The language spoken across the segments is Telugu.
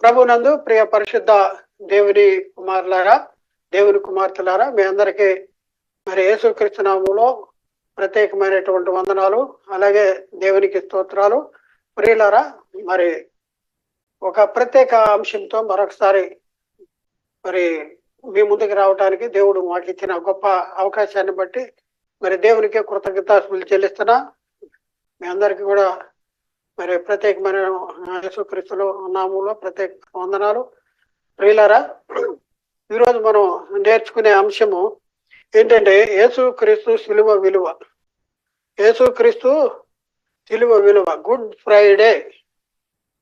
ప్రభునందు ప్రియ పరిశుద్ధ దేవుని కుమారులారా, దేవుని కుమార్తెలారా, మీ అందరికీ మరి యేసుక్రీస్తు నామములో ప్రత్యేకమైనటువంటి వందనాలు, అలాగే దేవునికి స్తోత్రాలు. ప్రియులారా, మరి ఒక ప్రత్యేక అంశంతో మరొకసారి మరి మీ ముందుకు రావడానికి దేవుడు మాకు ఇచ్చిన గొప్ప అవకాశాన్ని బట్టి మరి దేవునికి కృతజ్ఞతాస్తుతులు చెల్లిస్తున్నా. మీ అందరికీ కూడా మరి ప్రత్యేకమైన యేసుక్రీస్తులో నామములో ప్రత్యేక వందనాలు. ప్రియులారా, ఈరోజు మనం నేర్చుకునే అంశము ఏంటంటే యేసుక్రీస్తు శిలువ విలువ. యేసుక్రీస్తు శిలువ విలువ, గుడ్ ఫ్రైడే.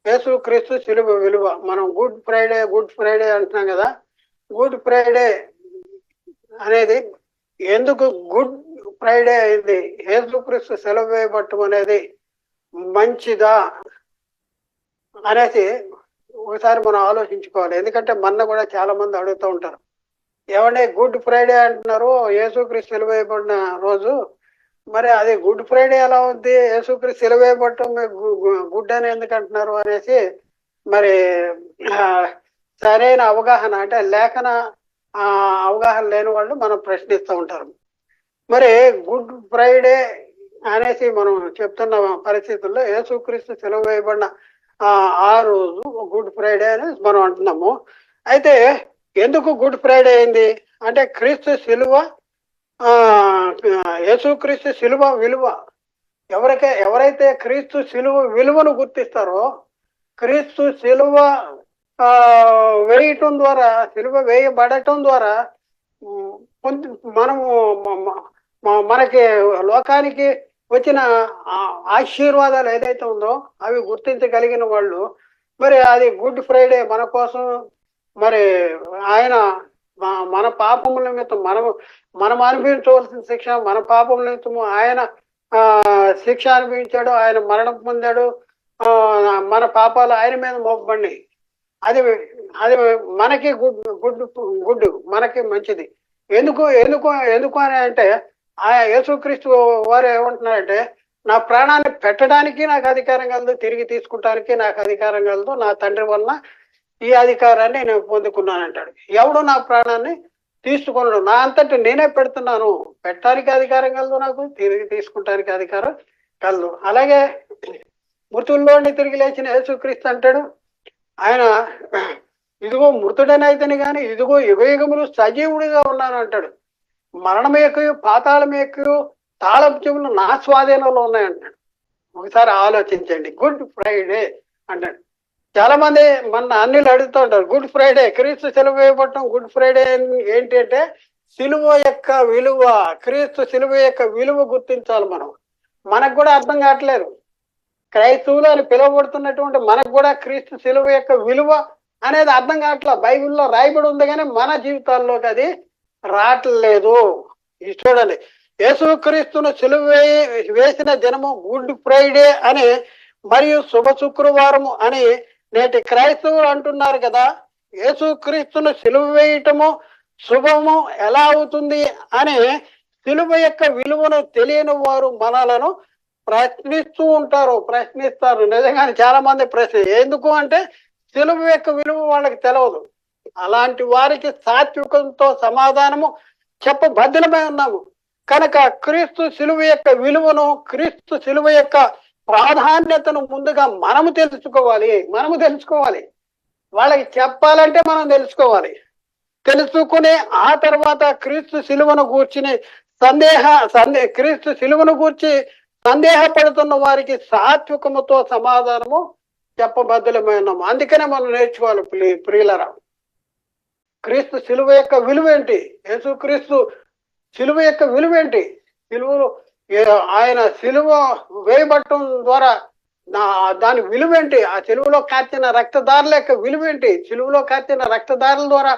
యేసుక్రీస్తు శిలువ విలువ. మనం గుడ్ ఫ్రైడే అంటున్నాం కదా. గుడ్ ఫ్రైడే అనేది ఎందుకు గుడ్ ఫ్రైడే అయింది, యేసుక్రీస్తు సెలవు వేయబట్టం అనేది మంచిదా అనేసి ఒకసారి మనం ఆలోచించుకోవాలి. ఎందుకంటే మన కూడా చాలా మంది అడుగుతూ ఉంటారు, ఏమంటే గుడ్ ఫ్రైడే అంటున్నారు, యేసుక్రీస్తు సెలవు వేయబడిన రోజు, మరి అది గుడ్ ఫ్రైడే ఎలా ఉంది, యేసుక్రీస్తు సెలవు వేయబట్టం గుడ్ అని ఎందుకు అంటున్నారు అనేసి మరి సరైన అవగాహన అంటే లేఖన అవగాహన లేని వాళ్ళు మనం ప్రశ్నిస్తూ ఉంటారు. మరి గుడ్ ఫ్రైడే అనేసి మనం చెప్తున్న పరిస్థితుల్లో యేసుక్రీస్తు సెలవు వేయబడిన ఆ రోజు గుడ్ ఫ్రైడే అని మనం అంటున్నాము. అయితే ఎందుకు గుడ్ ఫ్రైడే అయింది అంటే క్రీస్తు శిలువ, యేసుక్రీస్తు శిలువ విలువ. ఎవరైతే క్రీస్తు శిలువ విలువను గుర్తిస్తారో, క్రీస్తు శిలువ వేయటం ద్వారా, శిలువ వేయబడటం ద్వారా మనము మనకి లోకానికి వచ్చిన ఆశీర్వాదాలు ఏదైతే ఉందో అవి గుర్తించగలిగిన వాళ్ళు మరి అది గుడ్ ఫ్రైడే మన కోసం. మరి ఆయన మన పాపముల నిమిత్తం మనం అనుభవించవలసిన శిక్ష, మన పాపముల నిమిత్తము ఆయన శిక్ష అనుభవించాడు, ఆయన మరణం పొందాడు, మన పాపాలు ఆయన మీద మోపబడినాయి. అది మనకి గుడ్ మనకి మంచిది. ఎందుకు అని అంటే ఆ యేసుక్రీస్తు వారు ఏమంటున్నారంటే, నా ప్రాణాన్ని పెట్టడానికి నాకు అధికారం కలదు, తిరిగి తీసుకుంటానికి నాకు అధికారం కలదు, నా తండ్రి వలన ఈ అధికారాన్ని నేను పొందుకున్నానంటాడు. ఎవడు నా ప్రాణాన్ని తీసుకున్నాడు, నా అంతటి నేనే పెడుతున్నాను, పెట్టడానికి అధికారం కలదు, నాకు తిరిగి తీసుకుంటానికి అధికారం కలదు. అలాగే మృతుల్లోని తిరిగి లేచిన యేసుక్రీస్తు అంటాడు, ఆయన ఇదిగో మృతుడనైతేనే కానీ ఇదిగో యుగయుగములు సజీవుడిగా ఉన్నాను అంటాడు. మరణం ఎక్కువ, పాతాళం ఎక్కువ, తాళం చెవులు నా స్వాధీనంలో ఉన్నాయంటాడు. ఒకసారి ఆలోచించండి. గుడ్ ఫ్రైడే అంటాడు. చాలా మంది మన అన్నిలు అడుగుతూ ఉంటారు, గుడ్ ఫ్రైడే క్రీస్తు సెలవు వేయబడటం గుడ్ ఫ్రైడే ఏంటి అంటే సిలువ యొక్క విలువ, క్రీస్తు సిలువ యొక్క విలువ గుర్తించాలి. మనకు కూడా అర్థం కావట్లేదు. క్రైస్తవులు అని పిలువబడుతున్నటువంటి మనకు కూడా క్రీస్తు సిలువ యొక్క విలువ అనేది అర్థం కావట్లేదు. బైబిల్లో రాయబడి ఉంది కానీ మన జీవితాల్లోకి అది రావట్లేదు. ఇది చూడండి, యేసుక్రీస్తును సిలువ వేసిన దినము గుడ్ ఫ్రైడే అని మరియు శుభ శుక్రవారము అని నేటి క్రైస్తవులు అంటున్నారు కదా. యేసుక్రీస్తును సిలువ వేయటము శుభము ఎలా అవుతుంది అని సిలువ యొక్క విలువను తెలియని వారు మనలను ప్రశ్నిస్తారు. నిజంగానే చాలా మంది ప్రశ్న. ఎందుకు అంటే సిలువ యొక్క విలువ వాళ్ళకి తెలియదు. అలాంటి వారికి సాత్వికంతో సమాధానము చెప్పబద్ధమై ఉన్నాము. కనుక క్రీస్తు సిలువ యొక్క విలువను, క్రీస్తు సిలువ యొక్క ప్రాధాన్యతను ముందుగా మనము తెలుసుకోవాలి. వాళ్ళకి చెప్పాలంటే మనం తెలుసుకుని ఆ తర్వాత క్రీస్తు సిలువను గూర్చి క్రీస్తు సిలువను గూర్చి సందేహపడుతున్న వారికి సాత్వికముతో సమాధానము చెప్పబద్ధమై ఉన్నాము. అందుకనే మనం నేర్చుకోవాలి. ప్రియులరా, క్రీస్తు సిలువ యొక్క విలువ ఏంటి, యేసుక్రీస్తు సిలువ యొక్క విలువ ఏంటి, ఆయన సిలువ వేయబట్టం ద్వారా దాని విలువ ఏంటి, ఆ సిలువలో కార్చిన రక్తదారుల యొక్క విలువ ఏంటి, సిలువలో కార్చిన రక్తదారుల ద్వారా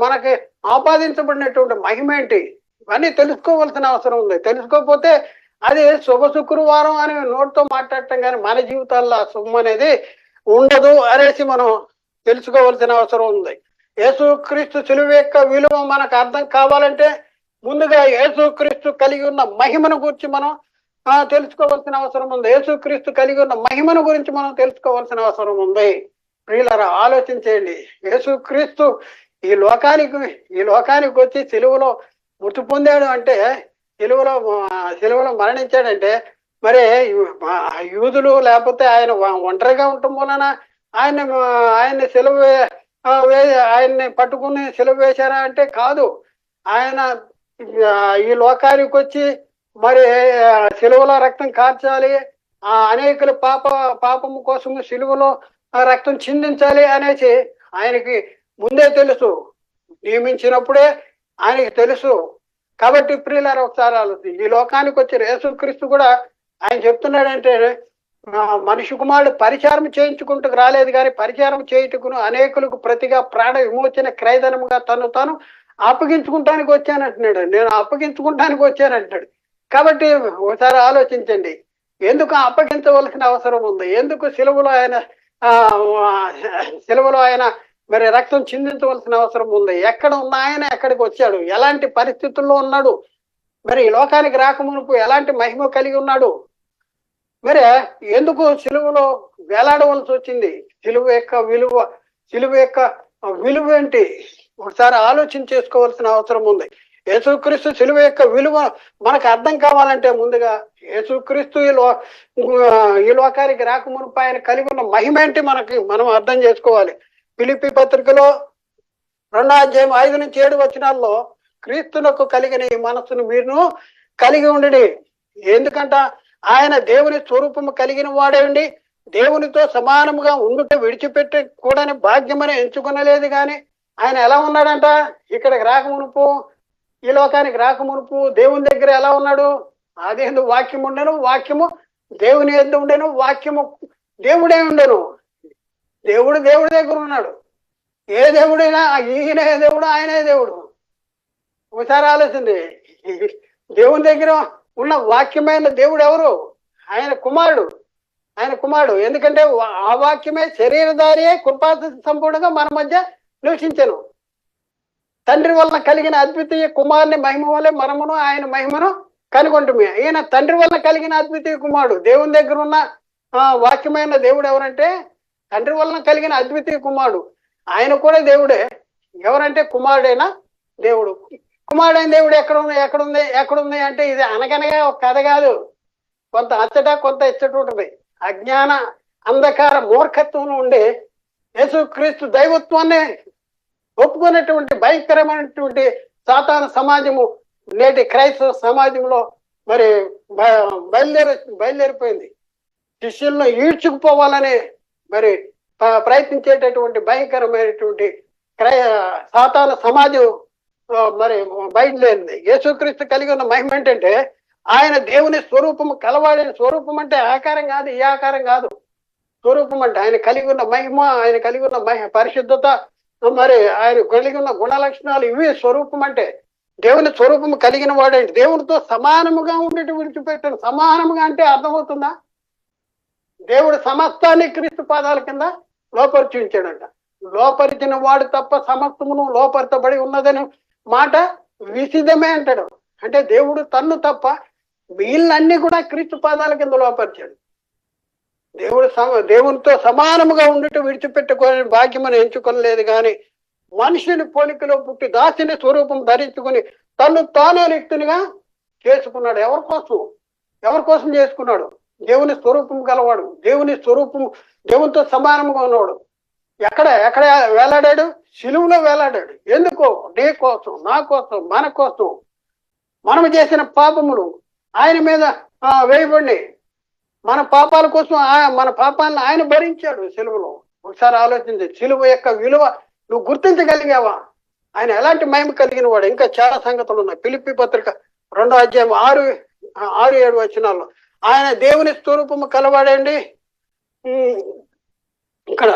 మనకి ఆపాదించబడినటువంటి మహిమ ఏంటి, ఇవన్నీ తెలుసుకోవాల్సిన అవసరం ఉంది. తెలుసుకోకపోతే అది శుభ శుక్రవారం అని నోటితో మాట్లాడటం కానీ మన జీవితాల్లో ఆ శుభం అనేది ఉండదు అనేసి మనం తెలుసుకోవాల్సిన అవసరం ఉంది. యేసుక్రీస్తు సిలువ యొక్క విలువ మనకు అర్థం కావాలంటే ముందుగా యేసుక్రీస్తు కలిగి ఉన్న మహిమను గురించి మనం తెలుసుకోవాల్సిన అవసరం ఉంది. యేసుక్రీస్తు కలిగి ఉన్న మహిమను గురించి మనం తెలుసుకోవాల్సిన అవసరం ఉంది. ప్రియులారా ఆలోచించేయండి. యేసుక్రీస్తు ఈ లోకానికి ఈ లోకానికి వచ్చి సిలువలో మృతి పొందాడు అంటే, సిలువలో మరణించాడంటే, మరి యూదులు లేకపోతే ఆయన ఒంటరిగా ఉండటం వలన ఆయన్ని ఆయన్ని పట్టుకుని సిలువ వేశారా అంటే కాదు. ఆయన ఈ లోకానికి వచ్చి మరి సిలువలో రక్తం కార్చాలి, అనేకుల పాపము కోసము సిలువలో రక్తం చిందించాలి అనేసి ఆయనకి ముందే తెలుసు. నియమించినప్పుడే ఆయనకి తెలుసు. కాబట్టి ప్రియులారా ఒకసారి ఆలోచి, ఈ లోకానికి వచ్చి యేసుక్రీస్తు కూడా ఆయన చెప్తున్నాడంటే, మనిషి కుమారుడు పరిచారం చేయించుకుంటూ రాలేదు, కానీ పరిచారం చేయుటకును అనేకులకు ప్రతిగా ప్రాణ విమోచన క్రయధనముగా తాను అప్పగించుకుంటానికి వచ్చానంటున్నాడు. నేను అప్పగించుకుంటానికి వచ్చానంటున్నాడు. కాబట్టి ఒకసారి ఆలోచించండి, ఎందుకు అప్పగించవలసిన అవసరం ఉంది? ఎందుకు సిలువలో ఆయన మరి రక్తం చిందించవలసిన అవసరం ఉంది? ఎక్కడ ఉన్న ఆయన ఎక్కడికి వచ్చాడు? ఎలాంటి పరిస్థితుల్లో ఉన్నాడు? మరి ఈ లోకానికి రాకమునుపు ఎలాంటి మహిమ కలిగి ఉన్నాడు? మరి ఎందుకు సిలువలో వేలాడవలసి వచ్చింది? సిలువ యొక్క విలువ ఏంటి? ఒకసారి ఆలోచన చేసుకోవాల్సిన అవసరం ఉంది. యేసుక్రీస్తు సిలువ యొక్క విలువ మనకు అర్థం కావాలంటే ముందుగా యేసుక్రీస్తు ఈ లోకానికి రాకమునుపు ఆయన కలిగి ఉన్న మహిమ ఏంటి మనం అర్థం చేసుకోవాలి. ఫిలిప్పీ పత్రికలో 2వ అధ్యాయం 5-7 వచనాల్లో క్రీస్తునకు కలిగిన ఈ మనస్సును మీరు కలిగి ఉండి, ఎందుకంట ఆయన దేవుని స్వరూపము కలిగిన వాడేండి, దేవునితో సమానముగా ఉండుట విడిచిపెట్టి కూడాని భాగ్యమని ఎంచుకునలేదు. కానీ ఆయన ఎలా ఉన్నాడంట? ఇక్కడికి రాకమునుపు, ఈ లోకానికి రాకమునుపు దేవుని దగ్గర ఎలా ఉన్నాడు? అదే వాక్యం ఉండను, వాక్యము దేవుని యందు ఉండెను, వాక్యము దేవుడే ఉండెను. దేవుడి దగ్గర ఉన్నాడు. ఏ దేవుడైనా ఈయనే దేవుడు, ఆయనే దేవుడు. ఒకసారి ఆలోచింది, దేవుని దగ్గర ఉన్న వాక్యమైన దేవుడు ఎవరు? ఆయన కుమారుడు. ఎందుకంటే ఆ వాక్యమే శరీరధారియే కృపా సంపూర్ణంగా మన మధ్య నివసించను. తండ్రి వలన కలిగిన అద్వితీయ కుమారుని మహిమ వల్లే మనమును ఆయన మహిమను కనుగొంటుమే. ఈయన తండ్రి వలన కలిగిన అద్వితీయ కుమారుడు. దేవుని దగ్గర ఉన్న వాక్యమైన దేవుడు ఎవరంటే తండ్రి వలన కలిగిన అద్వితీయ కుమారుడు. ఆయన కూడా దేవుడే. ఎవరంటే కుమారుడైన దేవుడు. కుమారుడైన దేవుడు ఎక్కడుంది అంటే ఇది అనగనగా ఒక కథ కాదు. కొంత అచ్చట కొంత ఇచ్చట ఉంటుంది. అజ్ఞాన అంధకార మూర్ఖత్వంలో ఉండే యేసుక్రీస్తు దైవత్వాన్ని ఒప్పుకునేటువంటి భయంకరమైనటువంటి సాతాను సమాజము నేటి క్రైస్తవ సమాజంలో మరి బయలుదేరిపోయింది. శిష్యులను ఈడ్చుకుపోవాలని మరి ప్రయత్నించేటటువంటి భయంకరమైనటువంటి సాతాను సమాజం మరి బయలుదేరింది. యేసుక్రీస్తు కలిగి ఉన్న మహిమ ఏంటంటే ఆయన దేవుని స్వరూపము కలవాడిన స్వరూపం అంటే ఆకారం కాదు, ఈ ఆకారం కాదు. స్వరూపం అంటే ఆయన కలిగి ఉన్న మహిమ, ఆయన కలిగి ఉన్న పరిశుద్ధత, మరి ఆయన కలిగి ఉన్న గుణ లక్షణాలు, ఇవి స్వరూపం అంటే. దేవుని స్వరూపము కలిగిన వాడంటే దేవునితో సమానముగా ఉండేటి విడిచిపెట్టాను. సమానముగా అంటే అర్థమవుతుందా? దేవుడు సమస్తాన్ని క్రీస్తు పాదాల కింద లోపరిచి ఉంచాడంట. లోపరిచిన వాడు తప్ప సమస్తమును లోపరచబడి ఉన్నదని మాట విసిదమే అంటాడు. అంటే దేవుడు తన్ను తప్ప వీళ్ళన్నీ కూడా క్రీస్తు పాదాల కింద లోపరిచాడు. దేవునితో సమానముగా ఉండేట్టు విడిచిపెట్టుకోని భాగ్యమని ఎంచుకోలేదు. కానీ మనిషిని పోలికలో పుట్టి దాసిని స్వరూపం ధరించుకుని తను తానే రిక్తునిగా చేసుకున్నాడు. ఎవరి కోసం చేసుకున్నాడు? దేవుని స్వరూపం గలవాడు, దేవునితో సమానంగా ఉన్నవాడు. ఎక్కడ వేలాడాడు? సిలువలో వేలాడాడు. ఎందుకో? నీ కోసం, నా కోసం, మన కోసం. మనం చేసిన పాపములు ఆయన మీద వేయబడి మన పాపాల కోసం మన పాపాలను ఆయన భరించాడు సిలువలో. ఒకసారి ఆలోచించి, సిలువ యొక్క విలువ నువ్వు గుర్తించగలిగావా? ఆయన ఎలాంటి మహిమ కలిగిన వాడు? ఇంకా చాలా సంగతులు ఉన్నాయి. ఫిలిప్పీ పత్రిక 2వ అధ్యాయం 6-7 వచనాల్లో ఆయన దేవుని స్వరూపము కలవాడండి. ఇక్కడ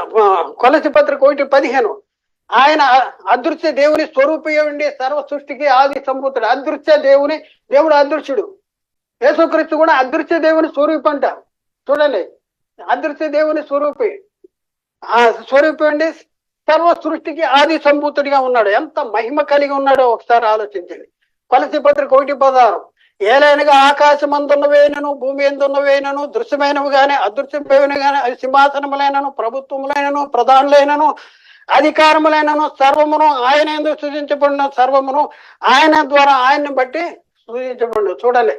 కొలసి పత్రిక 1:15 ఆయన అదృశ్య దేవుని స్వరూపండి, సర్వ సృష్టికి ఆది సంభూతుడు. దేవుడు అదృశ్యుడు. యేసుక్రీస్తు కూడా అదృశ్య దేవుని స్వరూపం అంట. చూడండి, అదృశ్య దేవుని స్వరూపండి, సర్వ సృష్టికి ఆది సంభూతుడిగా ఉన్నాడు. ఎంత మహిమ కలిగి ఉన్నాడో ఒకసారి ఆలోచించండి. కొలసి పత్రిక 1:16 ఏలైనగా ఆకాశమందున్నవేనను భూమి ఎందున్నవేనను దృశ్యమైనవి గాని అదృశ్యమైనవి గాని అది సింహాసనములైనను ప్రభుత్వములైనను ప్రధానులైనను అధికారములైనను సర్వమును ఆయన ఎందుకు సృజించబడిన సర్వమును ఆయన ద్వారా ఆయన్ని బట్టి సృజించబడి చూడాలి.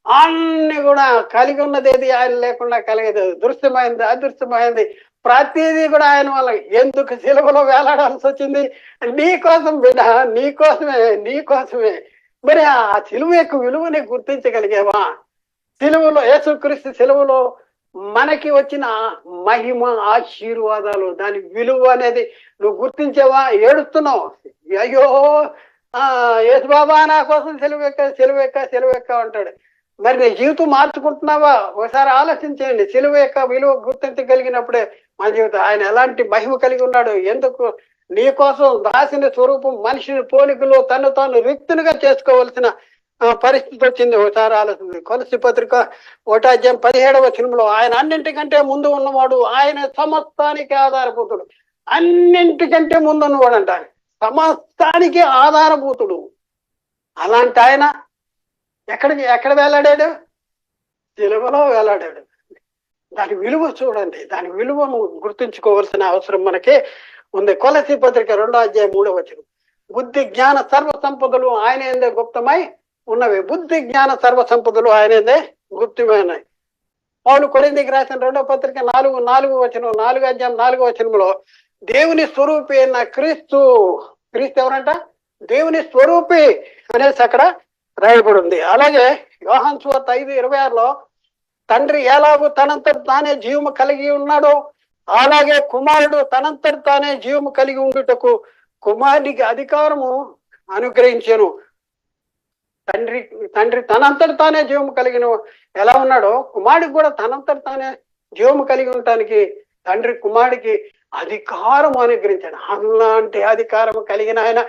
అన్ని కూడా కలిగి ఉన్నది ఏది ఆయన లేకుండా కలిగేది, దృశ్యమైంది అదృశ్యమైంది ప్రతిదీ కూడా ఆయన వల్ల. ఎందుకు సిలువలో వేలాడాల్సి వచ్చింది? నీ కోసం బిడ్డ, నీ కోసమే. మరి ఆ సిలువ యొక్క విలువని గుర్తించగలిగేవా? సిలువలో యేసుక్రీస్తు సిలువలో మనకి వచ్చిన మహిమ ఆశీర్వాదాలు, దాని విలువ అనేది నువ్వు గుర్తించావా? ఏడుస్తున్నావు, అయ్యో యేసు బాబా నా కోసం సెలువెక్క అంటాడు. మరి నీ జీవితం మార్చుకుంటున్నావా? ఒకసారి ఆలోచించేయండి. సిలువ యొక్క విలువ గుర్తించగలిగినప్పుడే మన జీవితం. ఆయన ఎలాంటి మహిమ కలిగి ఉన్నాడు, ఎందుకు నీ కోసం దాసిన స్వరూపం మనిషిని పోలికలో తను తాను రిక్తునిగా చేసుకోవాల్సిన పరిస్థితి వచ్చింది. ఒకసారి ఆలోచించింది. కొలసి పత్రిక 1:17 వచనంలో ఆయన అన్నింటికంటే ముందు ఉన్నవాడు, ఆయన సమస్తానికి ఆధారభూతుడు. అన్నింటికంటే ముందు ఉన్నవాడు అంట, సమస్తానికి ఆధారభూతుడు. అలాంటి ఆయన ఎక్కడ వేలాడాడు? సిలువలో వేలాడాడు. దాని విలువ చూడండి, దాని విలువను గుర్తుంచుకోవాల్సిన అవసరం మనకి ఉంది. కొలసి పత్రిక 2:3 వచనం, బుద్ధి జ్ఞాన సర్వ సంపదలు ఆయన ఏందే గుప్తమై ఉన్నవి. బుద్ధి జ్ఞాన సర్వ సంపదలు ఆయన ఏందే గుప్తమైనవి. పౌలు కొరింథీయులకు రాసిన 2వ పత్రిక 4 వచనం, 4 వచనంలో దేవుని స్వరూపి అయిన క్రీస్తు ఎవరంట? దేవుని స్వరూపి అనేసి అక్కడ రాయబడి ఉంది. అలాగే యోహాను సువార్త 5:26లో తండ్రి ఎలాగో తనంతట తానే జీవము కలిగి ఉన్నాడో అలాగే కుమారుడు తనంతట తానే జీవము కలిగి ఉండుటకు కుమారుడికి అధికారము అనుగ్రహించాను. తండ్రి తనంతట తానే జీవము కలిగిన ఎలా ఉన్నాడో కుమారుడికి కూడా తనంతట తానే జీవము కలిగి ఉండటానికి తండ్రి కుమారుడికి అధికారం అనుగ్రహించాడు. అలాంటి అధికారం కలిగిన ఆయన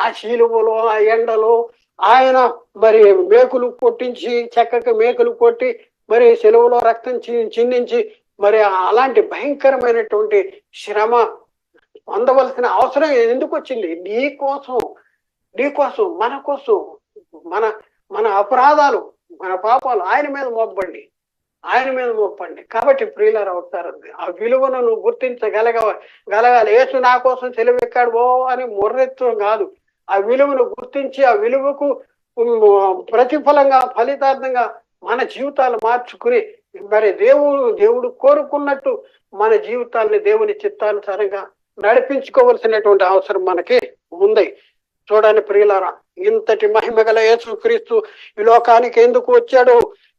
ఆ శిలువలో ఆ ఎండలో ఆయన మరి మేకులు కొట్టించి చక్కగా మేకులు కొట్టి మరి శిలువలో రక్తం చిందించి మరి అలాంటి భయంకరమైనటువంటి శ్రమ పొందవలసిన అవసరం ఎందుకు వచ్చింది? నీ కోసం మన కోసం మన అపరాధాలు మన పాపాలు ఆయన మీద మోపండి. కాబట్టి ప్రియులారా అవుతారు. ఆ విలువను నువ్వు గుర్తించగలగాలి. యేసు నా కోసం సెలవెక్కాడు అని మొర్రెత్తడం కాదు. ఆ విలువను గుర్తించి ఆ విలువకు ప్రతిఫలంగా ఫలితార్థంగా మన జీవితాలు మార్చుకుని మరి దేవుడు కోరుకున్నట్టు మన జీవితాలని దేవుని చిత్తానుసారంగా నడిపించుకోవలసినటువంటి అవసరం మనకి ఉంది. చూడండి ప్రియులారా, ఇంతటి మహిమ గల యేసుక్రీస్తు ఈ లోకానికి ఎందుకు వచ్చాడు?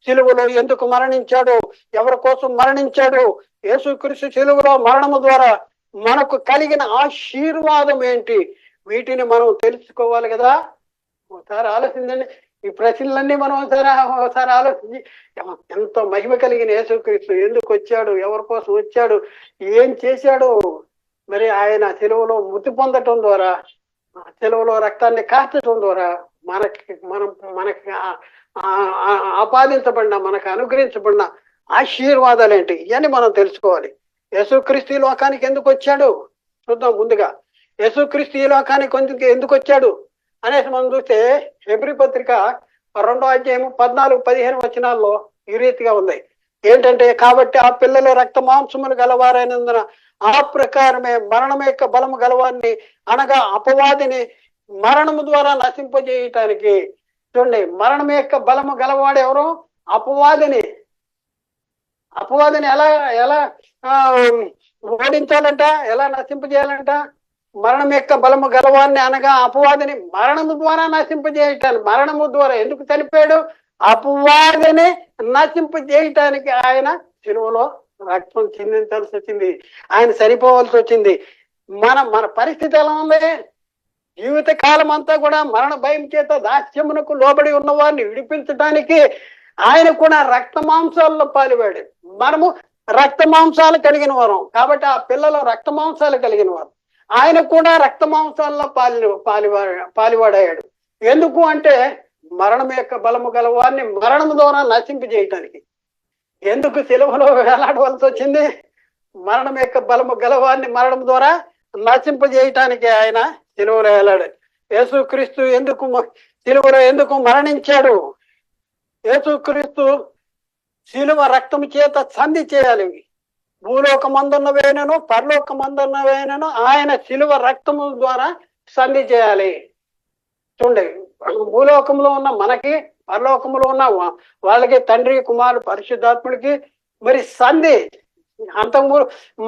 సిలువలో ఎందుకు మరణించాడు? ఎవరి కోసం మరణించాడు? యేసుక్రీస్తు సిలువలో మరణము ద్వారా మనకు కలిగిన ఆశీర్వాదం ఏంటి? వీటిని మనం తెలుసుకోవాలి కదా. ఒకసారి ఆలోచించండి. ఈ ప్రశ్నలన్నీ మనం ఒకసారి ఆలోచించి ఎంతో మహిమ కలిగిన యేసుక్రీస్తు ఎందుకు వచ్చాడు? ఎవరి కోసం వచ్చాడు? ఏం చేశాడు? మరి ఆయన సిలువలో మృతి పొందటం ద్వారా, సిలువలో రక్తాన్ని కార్చడం ద్వారా మనకి ఆపాదించబడిన మనకు అనుగ్రహించబడిన ఆశీర్వాదాలు ఏంటి? ఇవన్నీ మనం తెలుసుకోవాలి. యేసుక్రీస్తు లోకానికి ఎందుకు వచ్చాడు చూద్దాం. ముందుగా యేసుక్రీస్తు ఈ లోకానికి ఎందుకు వచ్చాడు అనేసి మనం చూస్తే హెబ్రీ పత్రిక 2:14-15 వచనాల్లో ఈ రీతిగా ఉంది. ఏంటంటే, కాబట్టి ఆ పిల్లలు రక్త మాంసములు గలవారైనందున ఆ ప్రకారమే మరణం యొక్క బలము గలవారిని అనగా అపవాదిని మరణము ద్వారా నశింపజేయటానికి. చూడండి, మరణం యొక్క బలము గలవాడు ఎవరు? అపవాదిని ఎలా ఓడించాలంట, ఎలా నశింపజేయాలంట? మరణం యొక్క బలము గలవాన్ని అనగా అపవాదిని మరణము ద్వారా నశింపజేయటానికి. మరణము ద్వారా ఎందుకు చనిపోయాడు? అపవాదిని నశింపజేయటానికి ఆయన సిలువలో రక్తం చిందించాల్సి వచ్చింది. ఆయన సరిపోవాల్సి వచ్చింది. మన పరిస్థితి ఎలా ఉంది? జీవిత కాలం అంతా కూడా మరణ భయం చేత దాస్యమునకు లోబడి ఉన్న వారిని విడిపించడానికి ఆయన కూడా రక్త మాంసాల్లో పాలివాడు. మనము రక్త మాంసాలు కలిగిన వారం కాబట్టి ఆ పిల్లలు రక్త మాంసాలు కలిగిన వారు. ఆయన కూడా రక్త మాంసాల్లో పాలివాడయ్యాడు. ఎందుకు అంటే మరణం యొక్క బలము గల వారిని మరణం ద్వారా నశింపజేయటానికి. ఎందుకు సిలువలో వేలాడవలసి వచ్చింది? మరణం యొక్క బలము గలవారిని మరణం ద్వారా నశింపజేయటానికి ఆయన సిలువలో వేలాడు. యేసుక్రీస్తు సిలువలో ఎందుకు మరణించాడు? యేసుక్రీస్తు శిలువ రక్తము చేత సంధి చేయాలి. భూలోకమందున్నవేనను పరలోకమందున్నవేనను ఆయన శిలువ రక్తము ద్వారా సంధి చేయాలి. చూడండి, భూలోకంలో ఉన్న మనకి, పరలోకంలో ఉన్న వాళ్ళకి, తండ్రి కుమారు పరిశుద్ధాత్ముడికి మరి సంధి. అంతకు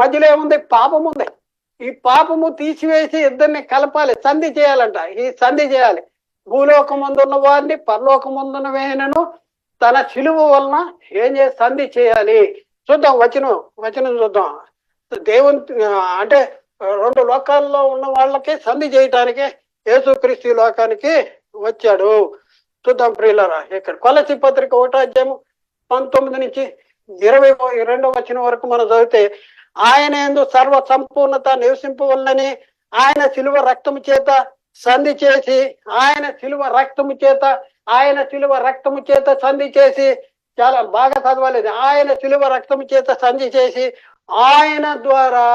మధ్యలో ఏముంది? పాపం ఉంది. ఈ పాపము తీసివేసి ఇద్దరిని కలపాలి, సంధి చేయాలంట. ఈ సంధి చేయాలి. భూలోకమందున్న వారిని పరలోకమందున్న వేనను తన శిలువ వలన ఏం చేసి సంధి చేయాలి. చూద్దాం, వచనం చూద్దాం. దేవుని అంటే రెండు లోకాల్లో ఉన్న వాళ్ళకి సంధి చేయటానికి యేసుక్రీస్తు లోకానికి వచ్చాడు. చూద్దాం ప్రియులారా, ఇక్కడ కొలసి పత్రిక 1వ అధ్యాయం 19 నుంచి 22వ వచనం వరకు మనం చదివితే, ఆయన యందు సర్వ సంపూర్ణత నివసింపవలనని ఆయన శిలువ రక్తము చేత సంధి చేసి, ఆయన శిలువ రక్తము చేత సంధి చేసి, చాలా బాగా చదవాలి. ఆయన శిలువ రక్తము చేత సంధి చేసి ఆయన ద్వారా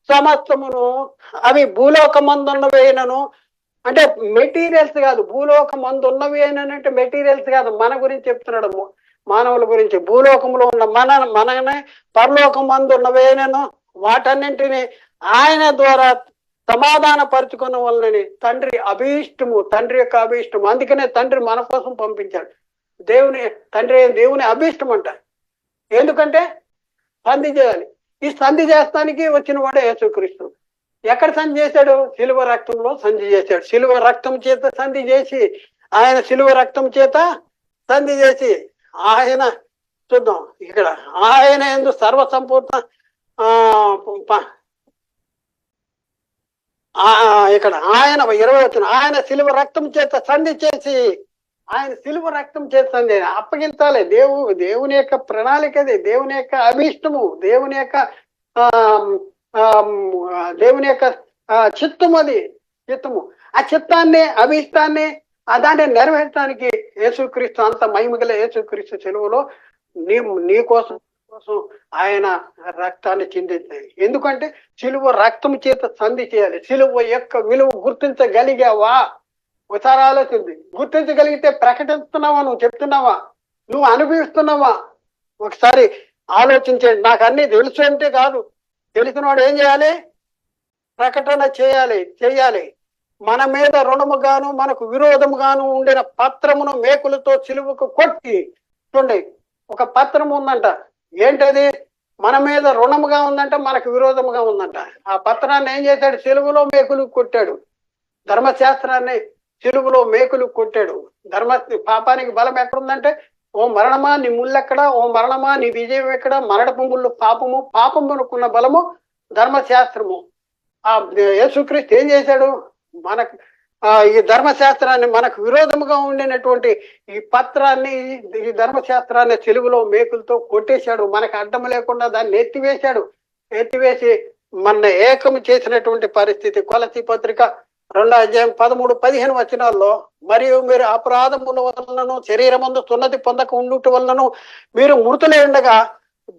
సమస్తమును, అవి భూలోకమందున్నవేనను అంటే మెటీరియల్స్ కాదు, భూలోకమందున్నవి అంటే మెటీరియల్స్ కాదు, మన గురించి చెప్తున్నాడు, మానవుల గురించి. భూలోకంలో ఉన్న మననే పరలోకమందున్నవేనను వాటన్నింటినీ ఆయన ద్వారా సమాధాన పరుచుకున్న వలనని తండ్రి యొక్క అభీష్టము. అందుకనే తండ్రి మన కోసం పంపించాడు. దేవుని అభీష్టం అంట. ఎందుకంటే సంధి చేయాలి. ఈ సంధి చేస్తానికి వచ్చిన వాడే యేసుక్రీస్తు. ఎక్కడ సంధి చేశాడు? శిలువ రక్తంలో సంధి చేశాడు. శిలువ రక్తం చేత సంధి చేసి, ఆయన శిలువ రక్తం చేత సంధి చేసి, ఆయన చూద్దాం ఇక్కడ, ఆయన యందు సర్వసంపూర్ణ ఇక్కడ ఆయన 20వ వచనం, ఆయన శిలువ రక్తం చేత సంధి చేసి, ఆయన శిలువ రక్తం చేత సంధి అప్పగించాలి. దేవుని యొక్క ప్రణాళిక అది, దేవుని యొక్క అభీష్టము, దేవుని యొక్క చిత్తము. ఆ చిత్తాన్ని, అభీష్టాన్ని దాన్ని నెరవేర్చడానికి యేసుక్రీస్తు, అంత మహిమగల యేసుక్రీస్తు శిలువలో నీ కోసం ఆయన రక్తాన్ని చిందించాలి. ఎందుకంటే శిలువ రక్తం చేత సంధి చేయాలి. శిలువ యొక్క విలువ గుర్తించగలిగావా? ఒకసారి ఆలోచింది. గుర్తించగలిగితే ప్రకటిస్తున్నావా? నువ్వు చెప్తున్నావా? నువ్వు అనుభవిస్తున్నావా? ఒకసారి ఆలోచించండి. నాకు అన్ని తెలుసు అంటే కాదు, తెలిసిన వాడు ఏం చేయాలి? ప్రకటన చేయాలి. మన మీద రుణముగాను మనకు విరోధముగాను ఉండిన పత్రమును మేకులతో సిలువకు కొట్టి. చూడండి, ఒక పత్రం ఉందంట. ఏంటది? మన మీద రుణముగా ఉందంట, మనకు విరోధముగా ఉందంట. ఆ పత్రాన్ని ఏం చేశాడు? సిలువలో మేకులు కొట్టాడు. ధర్మశాస్త్రాన్ని సిలువలో మేకులు కొట్టాడు. పాపానికి బలం ఎక్కడుందంటే, ఓ మరణమా నీ ముళ్ళెక్కడ, ఓ మరణమా నీ విజయం ఎక్కడ? మరణపు ముళ్ళు పాపమునుకున్న బలము ధర్మశాస్త్రము. ఆ యేసుక్రీస్తు ఏం చేశాడు? మనకు ఈ ధర్మశాస్త్రాన్ని, మనకు విరోధముగా ఉండినటువంటి ఈ పత్రాన్ని, ఈ ధర్మశాస్త్రాన్ని సిలువలో మేకులతో కొట్టేశాడు. మనకు అడ్డం లేకుండా దాన్ని ఎత్తివేసి మన ఏకము చేసినటువంటి పరిస్థితి. కొలసి పత్రిక 2వ అధ్యాయం 13-15 వచనాల్లో, మరియు మీరు అపరాధముల వలనను శరీరమందు సున్నతి పొందక ఉండుట వలనను మీరు మృతులై ఉండగా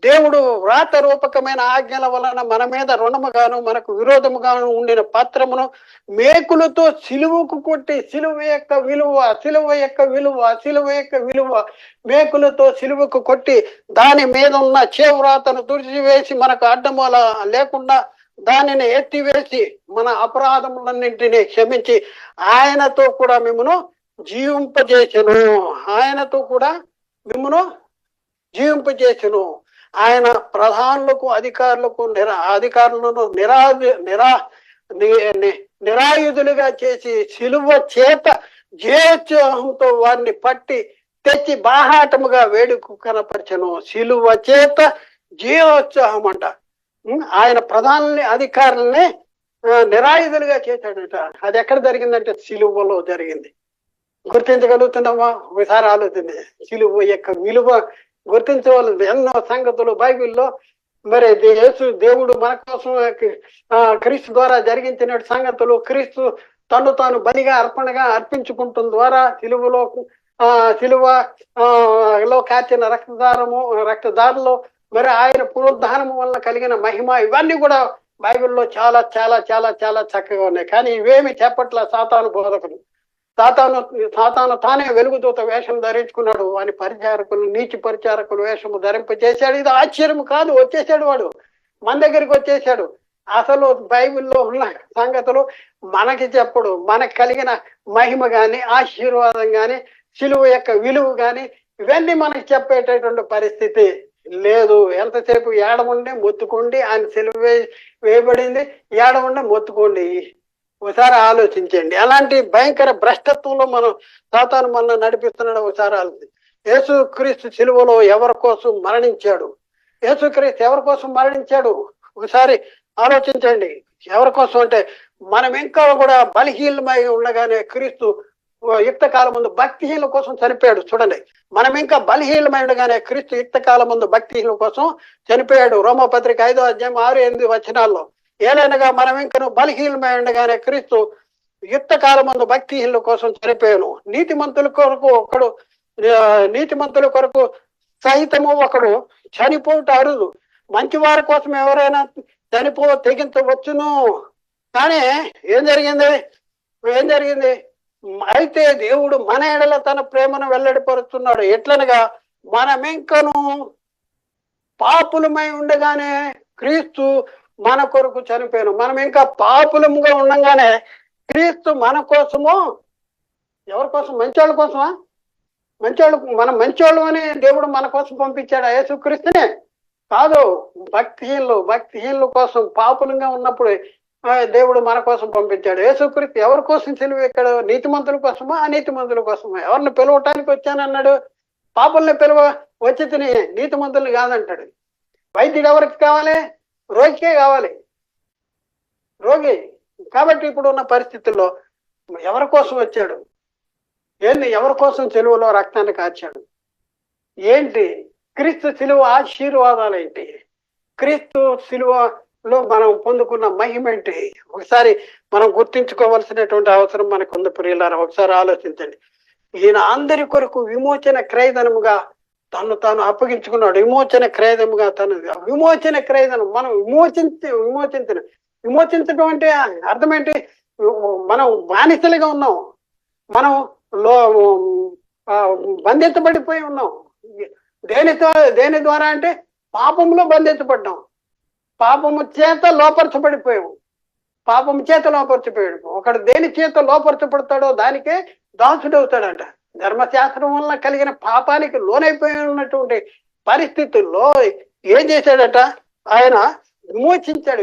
దేవుడు వ్రాత రూపకమైన ఆజ్ఞల వలన మన మీద రుణముగాను మనకు విరోధముగాను ఉండిన పత్రమును మేకులతో సిలువకు కొట్టి, సిలువ యొక్క విలువ మేకులతో సిలువకు కొట్టి, దాని మీద ఉన్న చేవ్రాతను తుడిచివేసి, మనకు అడ్డము లేకుండా దానిని ఎత్తివేసి, మన అపరాధములన్నింటినీ క్షమించి ఆయనతో కూడా మిమ్మను జీవింపజేసెను. ఆయన ప్రధానులకు అధికారులను నిరాయుధులుగా చేసి సిలువ చేత జయోత్సాహంతో వారిని పట్టి తెచ్చి బాహాటముగా వేడుకు కనపరచను. సిలువ చేత జయోత్సాహం అంట. ఆయన ప్రధానుల్ని, అధికారుల్ని నిరాయుధులుగా చేశాడట. అది ఎక్కడ జరిగిందంటే సిలువలో జరిగింది. గుర్తించగలుగుతున్నావా? ఒకసారి ఆలోచింది. సిలువ యొక్క విలువ గుర్తించవలసింది. ఎన్నో సంగతులు బైబిల్లో మరి దేవుడు మన కోసం క్రీస్తు ద్వారా జరిగించిన సంగతులు, క్రీస్తు తను తాను బలిగా అర్పణగా అర్పించుకుంటున్న ద్వారా సిలువలో కాచిన రక్తదారులో మరి ఆయన పునరుద్ధానము వల్ల కలిగిన మహిమ, ఇవన్నీ కూడా బైబిల్లో చాలా చాలా చాలా చాలా చక్కగా ఉన్నాయి. కానీ ఇవేమి చెప్పట్ల సాతాను బోధకుడు. సాతాను తానే వెలుగుదూత వేషం ధరించుకున్నాడు. వాని పరిచారకులు నీచి పరిచారకులు వేషము ధరింపజేశాడు. ఇది ఆశ్చర్యం కాదు. వచ్చేసాడు వాడు, మన దగ్గరికి వచ్చేసాడు. అసలు బైబిల్లో ఉన్న సంగతులు మనకి చెప్పడు. మనకు కలిగిన మహిమ గాని, ఆశీర్వాదం గాని, సిలువ యొక్క విలువ గాని ఇవన్నీ మనకి చెప్పేటటువంటి పరిస్థితి లేదు. ఎంతసేపు ఏడముండే మొత్తుకోండి, ఆయన సిలువ వేయబడింది, ఏడముండే మొత్తుకోండి. ఒకసారి ఆలోచించండి. అలాంటి భయంకర భ్రష్టత్వంలో సాతాను మన నడిపిస్తున్నాడు. ఒకసారి ఆలోచించి, యేసుక్రీస్తు సిలువలో ఎవరి కోసం మరణించాడు? యేసుక్రీస్తు ఎవరి కోసం మరణించాడు? ఒకసారి ఆలోచించండి. ఎవరి కోసం అంటే, మనం ఇంకా కూడా బలహీనమై ఉండగానే క్రీస్తు యుక్త కాలం ముందు భక్తిహీనుల కోసం చనిపోయాడు. చూడండి, మనం ఇంకా బలహీనమై ఉండగానే క్రీస్తు యుక్త కాలం ముందు భక్తిహీనుల కోసం చనిపోయాడు. రోమపత్రిక 5వ అధ్యాయం 6-8 వచనాల్లో, ఏలైనగా మనం ఇంకా బలహీనమై ఉండగానే క్రీస్తు యుక్త కాలం ముందు భక్తిహీనుల కోసం చనిపోయాను. నీతిమంతుల కొరకు సహితము ఒకడు చనిపోవుట అరుదు. మంచివారి కోసం ఎవరైనా తెగించవచ్చును. కానీ ఏం జరిగింది? అయితే దేవుడు మన ఎడల తన ప్రేమను వెల్లడిపరుస్తున్నాడు. ఎట్లనగా మనమింకను పాపులమై ఉండగానే క్రీస్తు మన కొరకు చనిపోయాను. మనం ఇంకా పాపులముగా ఉండగానే క్రీస్తు మన కోసము, ఎవరి కోసం? మంచోళ్ళ కోసమా? మనం మంచోళ్ళు అని దేవుడు మన కోసం పంపించాడు యేసుక్రీస్తునే కాదు. భక్తిహీనుల కోసం, పాపులంగా ఉన్నప్పుడు దేవుడు మన కోసం పంపించాడు. యేసుక్రీస్తు ఎవరి కోసం సిలువ ఎక్కడ? నీతిమంతుల కోసమా, అనీతిమంతుల కోసమా? ఎవరిని పిలవటానికి వచ్చానన్నాడు? పాపుల్ని వచ్చి తిని నీతిమంతుల్ని కాదంటాడు. వైద్యుడు ఎవరికి కావాలి? రోగికే కావాలి, రోగి. కాబట్టి ఇప్పుడు ఉన్న పరిస్థితుల్లో ఎవరి కోసం వచ్చాడు? ఎవరి కోసం సిలువలో రక్తాన్ని కార్చాడు? ఏంటి క్రీస్తు సిలువ ఆశీర్వాదాలు ఏంటి? క్రీస్తు సిలువలో మనం పొందుకున్న మహిమ ఏంటి? ఒకసారి మనం గుర్తించుకోవాల్సినటువంటి అవసరం మనకు ఉంది ప్రియులారా. ఒకసారి ఆలోచించండి. ఈయన అందరి కొరకు విమోచన క్రయధనముగా తాను అప్పగించుకున్నాడు. విమోచన క్రయధనం మనం విమోచించడం అంటే అర్థం ఏంటి? మనం బానిసలుగా ఉన్నాం, మనం బంధించబడిపోయి ఉన్నాం. దేని ద్వారా అంటే పాపంలో బంధించబడ్డాం, పాపము చేత లోపరచబడిపోయాము. ఒకడు దేని చేత లోపరచబడతాడో దానికే దాసుడవుతాడంట. ధర్మశాస్త్రం వల్ల కలిగిన పాపానికి లోనైపోయి ఉన్నటువంటి పరిస్థితుల్లో ఏం చేశాడట? ఆయన విమోచించాడు.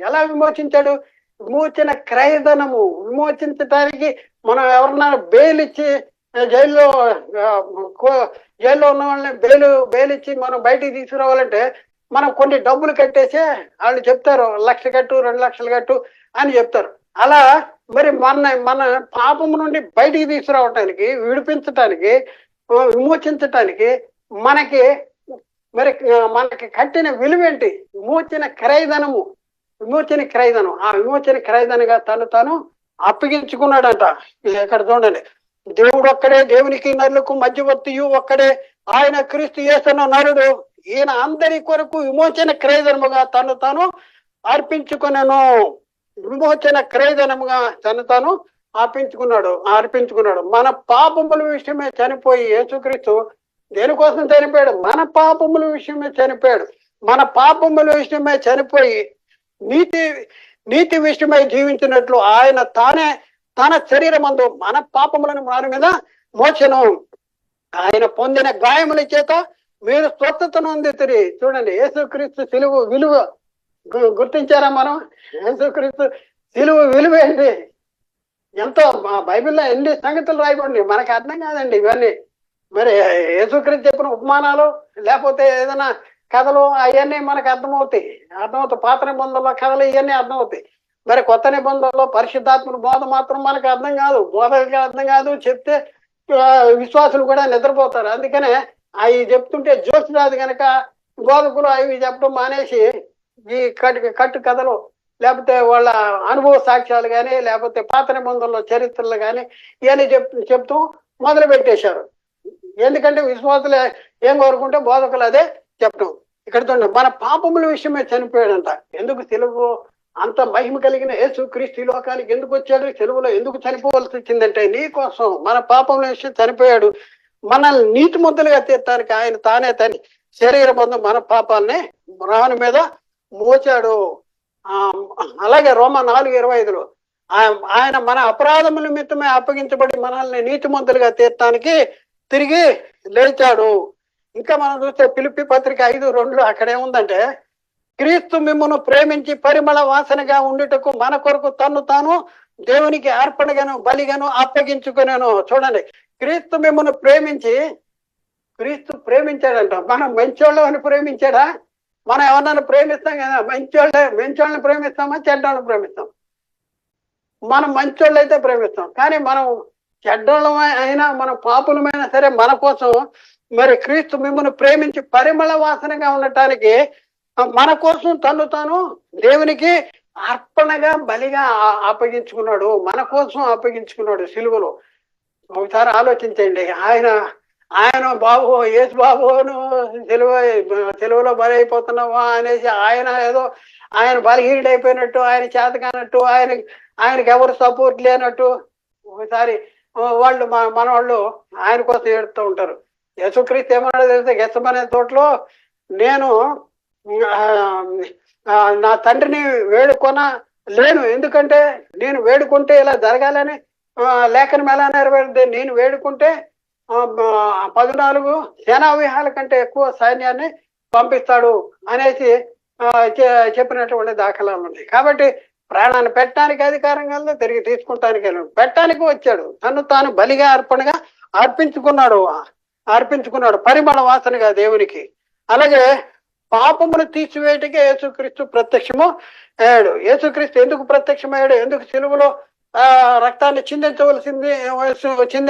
ఎలా విమోచించాడు? విమోచన క్రయధనము. విమోచించడానికి మనం ఎవరన్నా బెయిలిచ్చి జైల్లో ఉన్న వాళ్ళని బెయిలిచ్చి మనం బయటికి తీసుకురావాలంటే మనం కొన్ని డబ్బులు కట్టేసే వాళ్ళు చెప్తారు, 1 లక్ష కట్టు, 2 లక్షలు కట్టు అని చెప్తారు. అలా మరి మన పాపము నుండి బయటికి తీసుకురావటానికి, విడిపించటానికి, విమోచించటానికి మనకి కట్టిన విలువేంటి? విమోచన క్రయధనం. ఆ విమోచన క్రయధనగా తాను అప్పగించుకున్నాడంట. ఇక్కడ చూడండి, దేవుడు ఒక్కడే, దేవునికి నరులకు మధ్యవర్తియు ఒక్కడే, ఆయన క్రీస్తు యేసన్న నరుడు. ఈయన అందరి కొరకు విమోచన క్రయధనముగా తాను అర్పించుకున్నాను. విమోచన క్రయధనముగా తాను అర్పించుకున్నాడు. మన పాపముల విషయమే చనిపోయి యేసుక్రీస్తు దేనికోసం చనిపోయాడు? మన పాపముల విషయమే చనిపోయి నీతి విషయమై జీవించినట్లు ఆయన తన శరీరమందు మన పాపములను వారి మీద మోచను. ఆయన పొందిన గాయముల చేత మీరు స్వస్థతను పొందితిరి. చూడండి, యేసుక్రీస్తు సిలువ విలువ గుర్తించారా మనం? యేసుక్రీస్తు సిలువ విలువ ఏంటి? ఎంతో బైబిల్లో ఎన్ని సంగతులు రాయబడి మనకి అర్థం కాదండి ఇవన్నీ. మరి యేసుక్రీస్తు చెప్పిన ఉపమానాలు లేకపోతే ఏదైనా కథలు అవన్నీ మనకు అర్థమవుతాయి. పాత నిబంధనలో కథలు ఇవన్నీ అర్థమవుతాయి. మరి కొత్త నిబంధనలో పరిశుద్ధాత్మక బోధ మాత్రం మనకు అర్థం కాదు, బోధకులకి అర్థం కాదు. చెప్తే విశ్వాసులు కూడా నిద్రపోతారు. అందుకనే అవి చెప్తుంటే జోష్ రాదు కనుక బోధకులు అవి చెప్పడం మానేసి ఈ కట్టు కథలు లేకపోతే వాళ్ళ అనుభవ సాక్ష్యాలు కానీ లేకపోతే పాత నిబంధనలో చరిత్రలు కానీ ఇవన్నీ చెప్తూ మొదలు పెట్టేశారు. ఎందుకంటే విశ్వాసులు ఏం కోరుకుంటే బోధకులు అదే చెప్పడం. ఇక్కడ చూడండి, మన పాపముల విషయమే చనిపోయాడంట. ఎందుకు అంత మహిమ కలిగిన యేసు క్రీస్తు ఈ లోకానికి ఎందుకు వచ్చాడు, సెలవులో ఎందుకు చనిపోవలసి వచ్చిందంటే నీ కోసం, మన పాపం నుంచి చనిపోయాడు. మనల్ని నీతి ముద్దలుగా తీర్చడానికి ఆయన తానే తని శరీరం ముందు మన పాపాలని రావణ మీద మోచాడు. అలాగే రోమా 4:25 ఆయన మన అపరాధముల నిమిత్తమే అప్పగించబడి మనల్ని నీతి ముద్దలుగా తీర్చడానికి తిరిగి లేచాడు. ఇంకా మనం చూస్తే ఫిలిప్పీ పత్రిక 5:2 అక్కడేముందంటే, క్రీస్తు మిమ్మును ప్రేమించి పరిమళ వాసనగా ఉండుటకు మన కొరకు తన్ను తాను దేవునికి అర్పణగాను బలిగాను అప్పగించుకునేను. చూడండి, క్రీస్తు మిమ్మును ప్రేమించి, క్రీస్తు ప్రేమించాడంట. మనం మంచోళ్ళని ప్రేమించాడా? మనం ఎవరినైనా ప్రేమిస్తాం కదా, మంచోళ్ళని ప్రేమిస్తామా, చెడ్డోళ్ళని ప్రేమిస్తాం? మనం మంచోళ్ళు అయితే ప్రేమిస్తాం. కానీ మనం చెడ్డోళ్ళమే అయినా, మన పాపులమైనా సరే మన కోసం మరి క్రీస్తు మిమ్మల్ని ప్రేమించి పరిమళ వాసనగా ఉండటానికి మన కోసం తను తాను దేవునికి అర్పణగా బలిగా అప్పగించుకున్నాడు. మన కోసం అప్పగించుకున్నాడు సిలువలో. ఒకసారి ఆలోచించండి. ఆయన బాబు యేసు బాబు సెలవులో బలి అయిపోతున్నావా అనేసి ఆయన బలహీనుడు అయిపోయినట్టు, ఆయన చేత కానట్టు, ఆయనకి ఎవరు సపోర్ట్ లేనట్టు ఒకసారి మన వాళ్ళు ఆయన కోసం ఏడుతూ ఉంటారు. యేసుక్రీస్తు ఏమన్నా తెలిస్తే, గెత్సమనే తోటలో నేను నా తండ్రిని లేను, ఎందుకంటే నేను వేడుకుంటే ఇలా జరగాలని లేఖనం ఎలా నెరవేరుద్ది, నేను వేడుకుంటే 14 సేనా వ్యూహాల కంటే ఎక్కువ సైన్యాన్ని పంపిస్తాడు అనేసి చెప్పినటువంటి దాఖలాలు ఉన్నాయి. కాబట్టి ప్రాణాన్ని పెట్టడానికి అధికారం కలదు, తిరిగి తీసుకుంటానికి పెట్టడానికి వచ్చాడు. తను తాను బలిగా అర్పణగా అర్పించుకున్నాడు పరిమళ వాసనగా దేవునికి. అలాగే పాపమును తీసివేయటకే యేసుక్రీస్తు ప్రత్యక్షము అయ్యాడు. యేసుక్రీస్తు ఎందుకు ప్రత్యక్షమయ్యాడు, ఎందుకు సిలువలో రక్తాన్ని వచ్చింది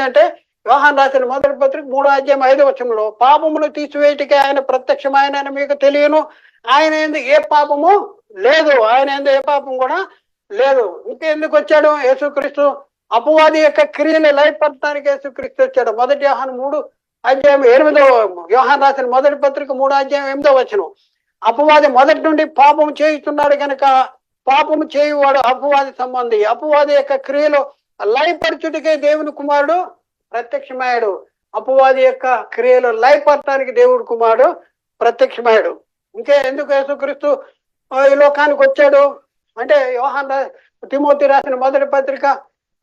అంటే, యోహాను రాసిన మొదటి పత్రిక 3:5 పాపమును తీసివేయటకే ఆయన ప్రత్యక్షమైన మీకు తెలియను, ఆయన ఎందుకు ఏ పాపము లేదు, ఆయన ఎందుకు ఏ పాపం కూడా లేదు. ఇంకెందుకు వచ్చాడు యేసుక్రీస్తు? అపవాది యొక్క క్రియలు లయపరచడానికి యేసుక్రీస్తు వచ్చాడు. మొదటి యోహాను 3:8 యోహాను రాసిన మొదటి పత్రిక 3:8 అపవాది మొదటి నుండి పాపం చేయిస్తున్నాడు కనుక పాపము చేయువాడు అపవాది సంబంధి. అపవాది యొక్క క్రియలు లయపరచుటకే దేవుని కుమారుడు ప్రత్యక్షమయ్యాడు. అపవాది యొక్క క్రియలు లయపరచడానికి దేవుడి కుమారుడు ప్రత్యక్షమయ్యాడు. ఇంకే ఎందుకు యేసుక్రీస్తు ఈ లోకానికి వచ్చాడు అంటే, తిమోతికి రాసిన మొదటి పత్రిక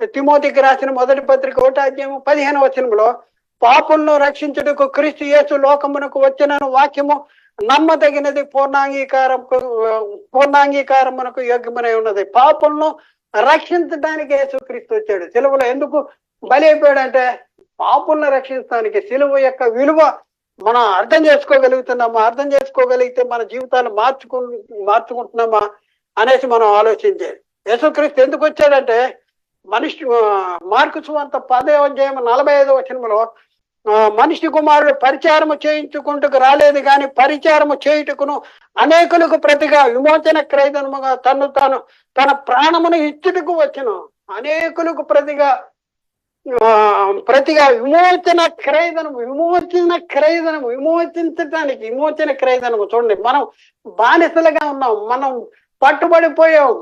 1:15 పాపులను రక్షించుటకు క్రీస్తు యేసు లోకమునకు వచ్చిన వాక్యము నమ్మదగినది, పూర్ణాంగీకారమునకు యోగ్యమై ఉన్నది. పాపులను రక్షించడానికి యేసుక్రీస్తు వచ్చాడు. సిలువలో ఎందుకు బలి అయిపోయాడంటే, పాపులను రక్షించడానికి. సిలువ యొక్క విలువ మనం అర్థం చేసుకోగలుగుతున్నామా? అర్థం చేసుకోగలిగితే మన జీవితాన్ని మార్చుకుంటున్నామా అనేసి మనం ఆలోచించాలి. యేసుక్రీస్తు ఎందుకు వచ్చాడంటే, మార్కు సువార్త 10:45 మనిషి కుమారుడు పరిచారము చేయించుకుంటూ రాలేదు కానీ పరిచారము చేయుటకును అనేకులకు ప్రతిగా విమోచన క్రయధనముగా తన ప్రాణమును ఇచ్చుటకు వచ్చును. అనేకులకు ప్రతిగా విమోచన క్రయధనము. చూడండి, మనం బానిసలుగా ఉన్నాం, మనం పట్టుబడిపోయావు,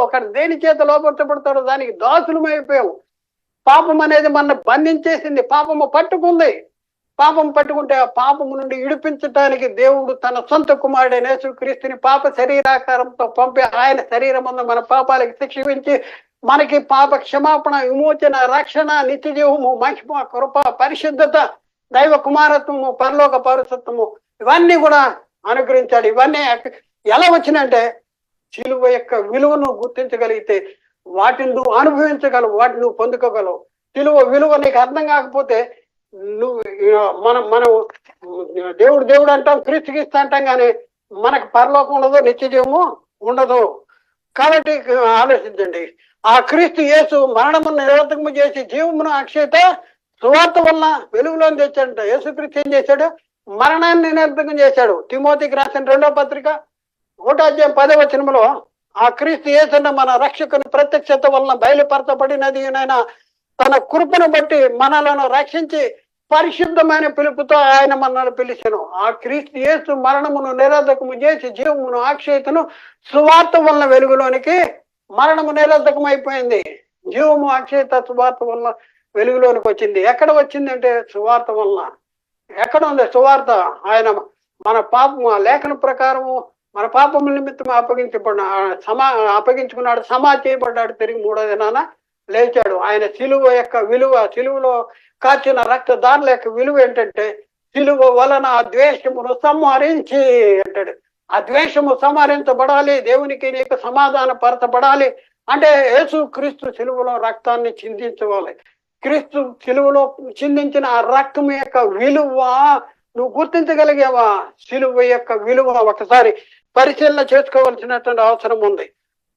ఒకటి దేని చేత లోపడతాడో దానికి దాసులమైపోయావు. పాపం అనేది మన బంధించేసింది, పాపము పట్టుకుంది. పాపం పట్టుకుంటే ఆ పాపము నుండి విడిపించడానికి దేవుడు తన సొంత కుమారుడైన యేసుక్రీస్తుని పాప శరీరాకారంతో పంపి ఆయన శరీరం మన పాపాలకి శిక్షించి మనకి పాప క్షమాపణ, విమోచన, రక్షణ, నిత్యజీవము, మహిమ, కృప, పరిశుద్ధత, దైవ కుమారత్వము, పరలోక పౌరసత్వము ఇవన్నీ కూడా అనుగ్రహించాడు. ఇవన్నీ ఎలా వచ్చినంటే, సిలువ యొక్క విలువను గుర్తించగలిగితే వాటిని నువ్వు అనుభవించగలవు, వాటిని నువ్వు పొందుకోగలవు. సిలువ విలువ నీకు అర్థం కాకపోతే మనం దేవుడు అంటాం, క్రీస్తుకిస్తా అంటాం, కానీ మనకు పరలోకం ఉండదు, నిత్యజీవము ఉండదు. కాబట్టి ఆలోచించండి. ఆ క్రీస్తు యేసు మరణమును నిరర్థకము చేసి జీవమును అక్షయత సువార్త వల్ల వెలుగులోని తెచ్చాడంట. యేసుక్రీస్తు ఏం చేశాడు? మరణాన్ని నిరర్థకం చేశాడు. తిమోతికి రాసిన 2వ పత్రిక 1:10 ఆ క్రీస్తు యేసన్న మన రక్షకుని ప్రత్యక్షత వలన బయలుపరచబడినది తన కృపను బట్టి మనలను రక్షించి పరిశుద్ధమైన పిలుపుతో ఆయన మనల్ని పిలిచెను. ఆ క్రీస్తు యేసు మరణమును నిరర్ధకము చేసి జీవమును అక్షయతను సువార్త వలన వెలుగులోనికి, మరణము నిరర్ధకం అయిపోయింది, జీవము అక్షయత సువార్త వలన వెలుగులోనికి వచ్చింది. ఎక్కడ వచ్చిందంటే సువార్త వలన. ఎక్కడ ఉంది సువార్త? ఆయన మన పాపము లేఖన ప్రకారము మన పాపముల నిమిత్తం అప్పగించుకున్నాడు, సమాధి చేయబడ్డాడు, తిరిగి మూడో దినాన లేచాడు. ఆయన సిలువ యొక్క విలువ, సిలువలో కాచిన రక్తదారుల యొక్క విలువ ఏంటంటే సిలువ వలన ఆ ద్వేషమును సంహరించి అంటాడు. ఆ ద్వేషము సంహరించబడాలి, దేవునికి నీకు సమాధాన పరచబడాలి అంటే యేసు క్రీస్తు సిలువలో రక్తాన్ని చిందించవాలి. క్రీస్తు సిలువలో చిందించిన ఆ రక్తం యొక్క విలువ నువ్వు గుర్తించగలిగావా? సిలువ యొక్క విలువ ఒకసారి పరిశీలన చేసుకోవాల్సినటువంటి అవసరం ఉంది.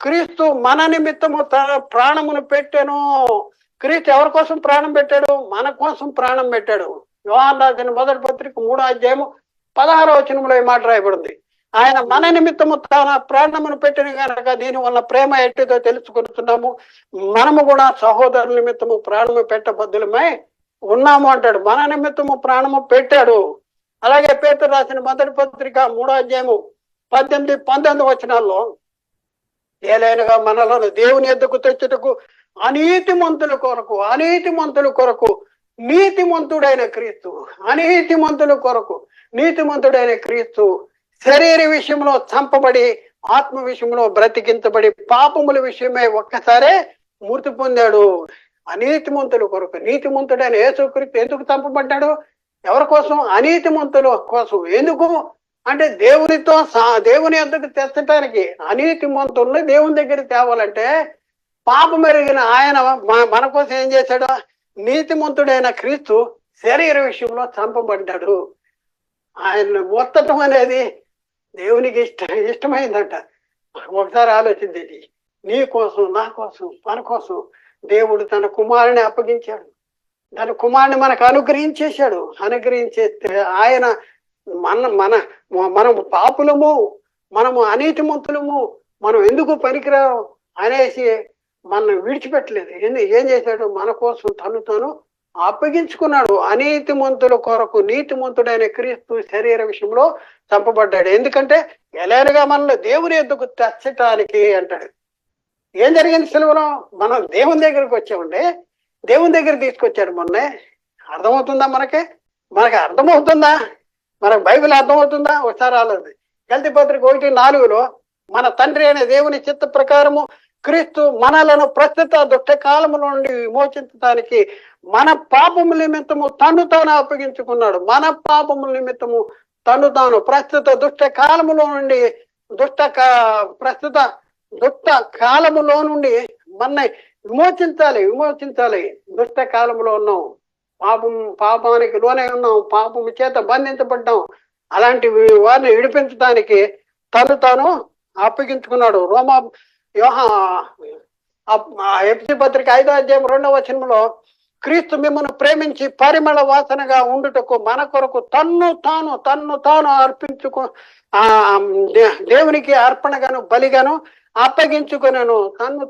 క్రీస్తు మన నిమిత్తము తన ప్రాణమును పెట్టాను. క్రీస్తు ఎవరి కోసం ప్రాణం పెట్టాడు? మన కోసం ప్రాణం పెట్టాడు. యోహాను రాసిన మొదటి పత్రిక 3వ అధ్యాయము 16వ వచనంలో ఈ మాట రాయబడింది. ఆయన మన నిమిత్తము తన ప్రాణమును పెట్టిన కనుక దీని వల్ల ప్రేమ ఎట్టిదో తెలుసుకుంటున్నాము. మనము కూడా సహోదరుల నిమిత్తము ప్రాణము పెట్టబద్దులమై ఉన్నాము అంటాడు. మన నిమిత్తము ప్రాణము పెట్టాడు. అలాగే పేతురు రాసిన మొదటి పత్రిక 3వ అధ్యాయము 18-19 వచనాల్లో ఏలైనగా మనలను దేవుని ఎద్దకు తెచ్చుటకు అనీతిమంతుల కొరకు నీతిమంతుడైన క్రీస్తు, అనీతిమంతుల కొరకు నీతిమంతుడైన క్రీస్తు శరీర విషయంలో చంపబడి ఆత్మ విషయంలో బ్రతికించబడి పాపముల విషయమై ఒక్కసారే మృతి పొందాడు. అనీతిమంతుల కొరకు. నీతిమంతుడైన యేసుక్రీస్తు ఎందుకు చంపబడ్డాడు? ఎవరి కోసం? అనీతిమంతుల కోసం. ఎందుకు అంటే దేవుని యొద్దకు తెచ్చటానికి. అనీతిమంతుల్ని దేవుని దగ్గర తేవాలంటే పాపం ఎరిగిన ఆయన మన కోసం ఏం చేశాడు? నీతిమంతుడైన క్రీస్తు శరీర విషయంలో చంపబడ్డాడు. ఆయన మొత్తటం అనేది దేవునికి ఇష్టమైందంట. ఒకసారి ఆలోచించేది. నీ కోసం, నా కోసం, మన కోసం దేవుడు తన కుమారుని అప్పగించాడు. తన కుమారుని మనకు అనుగ్రహించేస్తే ఆయన మనం పాపులము, మనము అనీతిమంతులము, మనం ఎందుకు పనికిరాము అనేసి మనం విడిచిపెట్టలేదు. ఏం చేశాడు? మన కోసం తను అప్పగించుకున్నాడు. అనీతిమంతుల కొరకు నీతిమంతుడైన క్రీస్తు శరీర విషయంలో చంపబడ్డాడు. ఎందుకంటే ఎలాగా మనల్ని దేవుని ఎద్దుకు తెచ్చటానికి అంటాడు. ఏం జరిగింది సిలువలో? మనం దేవుని దగ్గరికి వచ్చామండి. దేవుని దగ్గర తీసుకొచ్చాడు మొన్నే. అర్థమవుతుందా? మనకి అర్థమవుతుందా? మనకు బైబిల్ అర్థమవుతుందా? ఒకసారి ఆలోచన. గల్తీ పత్రిక 1:4 మన తండ్రి అయిన దేవుని చిత్త ప్రకారము క్రీస్తు మనలను ప్రస్తుత దుష్ట కాలము నుండి విమోచించడానికి మన పాపముల నిమిత్తము తాను అప్పగించుకున్నాడు. మన పాపముల నిమిత్తము తాను ప్రస్తుత దుష్ట కాలములో నుండి దుష్ట కాలములో నుండి మన విమోచించాలి. దుష్ట కాలంలో ఉన్నాం, పాపానికి లోనే ఉన్నాం, పాపము చేత బంధించబడ్డాం. అలాంటి వారిని విడిపించడానికి తాను అప్పగించుకున్నాడు. ఎఫెసీ పత్రిక 5వ అధ్యాయం 2వ వచనంలో క్రీస్తు మిమ్మల్ని ప్రేమించి పరిమళ వాసనగా ఉండుటకు మన కొరకు తన్ను తాను దేవునికి అర్పణగాను బలిగాను అప్పగించుకున్నాను.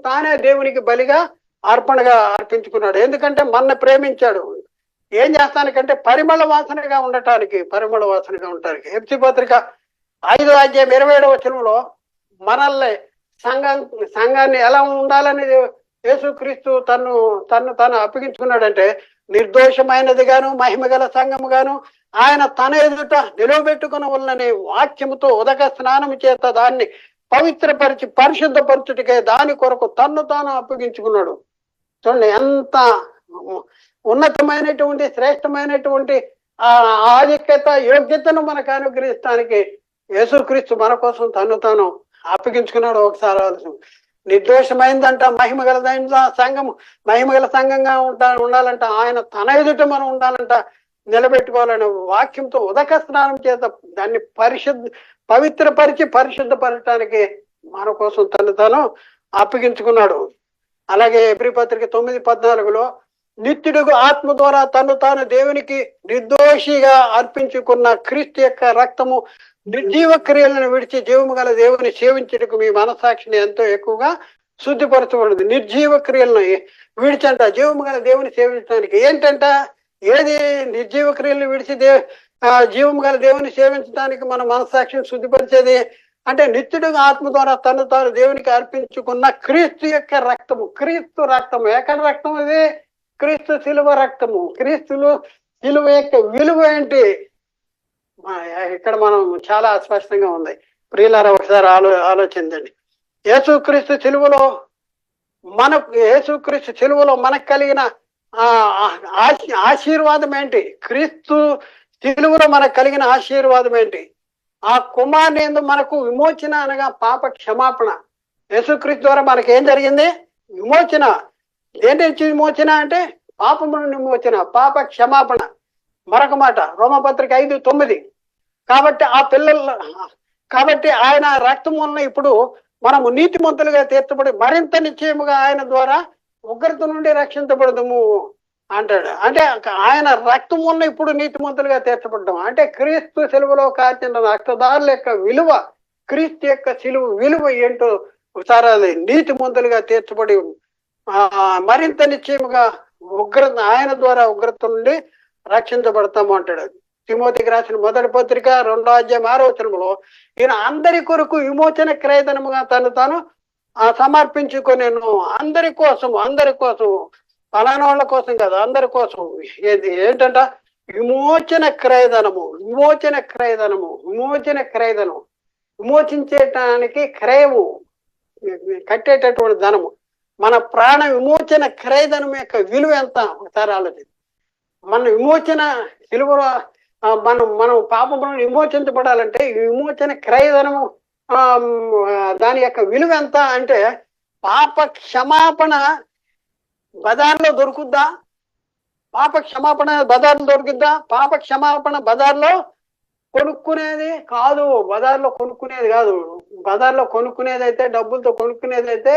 తానే దేవునికి బలిగా అర్పణగా అర్పించుకున్నాడు. ఎందుకంటే మన ప్రేమించాడు. ఏం చేస్తానికంటే పరిమళ వాసనగా ఉండటానికి. ఎఫెసీ పత్రిక 5వ అధ్యాయం 27వ వచనంలో మనల్ని సంఘాన్ని ఎలా ఉండాలనేది యేసుక్రీస్తు తను అప్పగించుకున్నాడంటే నిర్దోషమైనది గాను మహిమగల సంఘము గాను ఆయన తన ఎదుట నిలవబెట్టుకున్న వలననే వాక్యముతో ఉదక స్నానము చేత దాన్ని పవిత్రపరిచి పరిశుద్ధపరచుటికే దాని కొరకు తాను అప్పగించుకున్నాడు. చూడండి ఎంత ఉన్నతమైనటువంటి శ్రేష్టమైనటువంటి ఆధిక్యత యోగ్యతను మనకు అనుగ్రహిస్తానికి యేసుక్రీస్తు మన కోసం తాను అప్పగించుకున్నాడు. ఒకసారి ఆలోచన. నిర్దోషమైందంట, మహిమగల సంఘంగా ఉండాలంట. ఆయన తన ఎదుట మనం ఉండాలంట, నిలబెట్టుకోవాలని వాక్యంతో ఉదక స్నానం చేత దాన్ని పవిత్రపరిచి పరిశుద్ధపరచడానికి మన కోసం తాను అప్పగించుకున్నాడు. అలాగే ఎబ్రీ పత్రిక 9:14 నిత్యుడుగు ఆత్మ ద్వారా తాను దేవునికి నిర్దోషిగా అర్పించుకున్న క్రీస్తు యొక్క రక్తము నిర్జీవ క్రియలను విడిచి జీవము గల దేవుని సేవించుటకు మీ మనసాక్షిని ఎంతో ఎక్కువగా శుద్ధిపరచబడింది. నిర్జీవ క్రియలను విడిచంట జీవము గల దేవుని సేవించడానికి. ఏంటంట? ఏది నిర్జీవ క్రియలు విడిచి జీవం గల దేవుని సేవించడానికి మన మనస్సాక్షిని శుద్ధిపరిచేది అంటే నిత్యుడుగా ఆత్మ ద్వారా తను తాను దేవునికి అర్పించుకున్న క్రీస్తు యొక్క రక్తము. క్రీస్తు రక్తము ఎక్కడ రక్తం అది? క్రీస్తు శిలువ రక్తము. క్రీస్తులు శిలువ యొక్క విలువ ఏంటి ఇక్కడ మనం చాలా స్పష్టంగా ఉంది. ప్రియులారా ఒకసారి ఆలోచించండి. యేసుక్రీస్తు శిలువలో యేసుక్రీస్తు శిలువలో మనకు కలిగిన ఆశీర్వాదం ఏంటి? క్రీస్తు శిలువలో మనకు కలిగిన ఆశీర్వాదం ఏంటి? ఆ కుమారుని యందు మనకు విమోచన అనగా పాప క్షమాపణ. యేసుక్రీస్తు ద్వారా మనకి ఏం జరిగింది? విమోచన. ఏంటి విమోచన అంటే పాపమును విమోచన, పాప క్షమాపణ. మరొక మాట రోమపత్రిక 5:9. కాబట్టి ఆయన రక్తం వలన ఇప్పుడు మనము నీతిమంతులుగా తీర్చబడి మరింత నిశ్చయముగా ఆయన ద్వారా ఉగ్రత నుండి రక్షించబడదుము అంటాడు. అంటే ఆయన రక్తం వలన ఇప్పుడు నీతిమంతులుగా తీర్చబడ్డాము. అంటే క్రీస్తు సిలువలో కాచిన రక్తదారుల యొక్క విలువ, క్రీస్తు యొక్క సిలువ విలువ ఏంటో ఒకసారి అది నీతిమంతులుగా తీర్చబడి మరింత నిశ్చయముగా ఆయన ద్వారా ఉగ్రత నుండి రక్షించబడతాము అంటాడు. తిమోతికి రాసిన మొదటి పత్రిక 2:6 ఈయన అందరి కొరకు విమోచన క్రయధనముగా తాను సమర్పించుకొనేను. అందరి కోసం పలానా వాళ్ళ కోసం కాదు, అందరి కోసం. ఏంటంట? విమోచన క్రయధనము. విమోచించేటానికి క్రయము, కట్టేటటువంటి ధనము. మన ప్రాణ విమోచన క్రయధనం యొక్క విలువ ఎంత ఒకసారి ఆలోచించి. మన విమోచన సిలువలో మనం పాపములను విమోచించబడాలంటే విమోచన క్రయధనము దాని యొక్క విలువ ఎంత అంటే పాప క్షమాపణ బజార్లో దొరుకుద్దా? పాప క్షమాపణ బజార్లో దొరుకుద్దా? పాప క్షమాపణ బజార్లో కొనుక్కునేది కాదు. బజార్లో కొనుక్కునేది అయితే, డబ్బులతో కొనుక్కునేది అయితే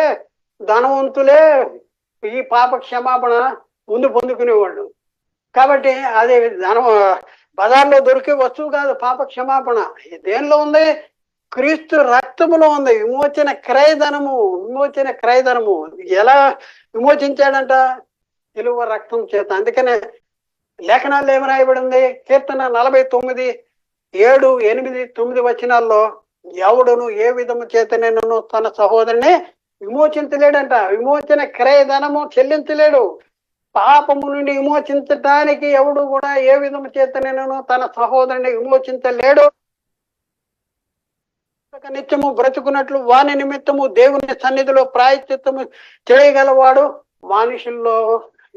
ధనవంతులే ఈ పాప క్షమాపణ ముందు పొందుకునేవాళ్ళు. కాబట్టి అది బజార్లో దొరికే వస్తువు కాదు పాప క్షమాపణ. దేనిలో ఉంది? క్రీస్తు రక్తములో ఉంది. విమోచన క్రయధనము. ఎలా విమోచించాడంట? సిలువ రక్తం చేత. అందుకనే లేఖనాల్లో ఏమి రాయబడింది? కీర్తన 49:7, 8, 9 వచనాల్లో ఎవడును ఏ విధము చేతనైనను తన సహోదరుని విమోచించలేడంట. విమోచన క్రయధనము చెల్లించలేడు. పాపము నుండి విమోచించటానికి ఎవడు కూడా ఏ విధము చేతనైనను తన సహోదరుని విమోచించలేడు. నిత్యము బ్రతుకున్నట్లు వాని నిమిత్తము దేవుని సన్నిధిలో ప్రాయశ్చిత్తము చేయగలవాడు మనుషుల్లో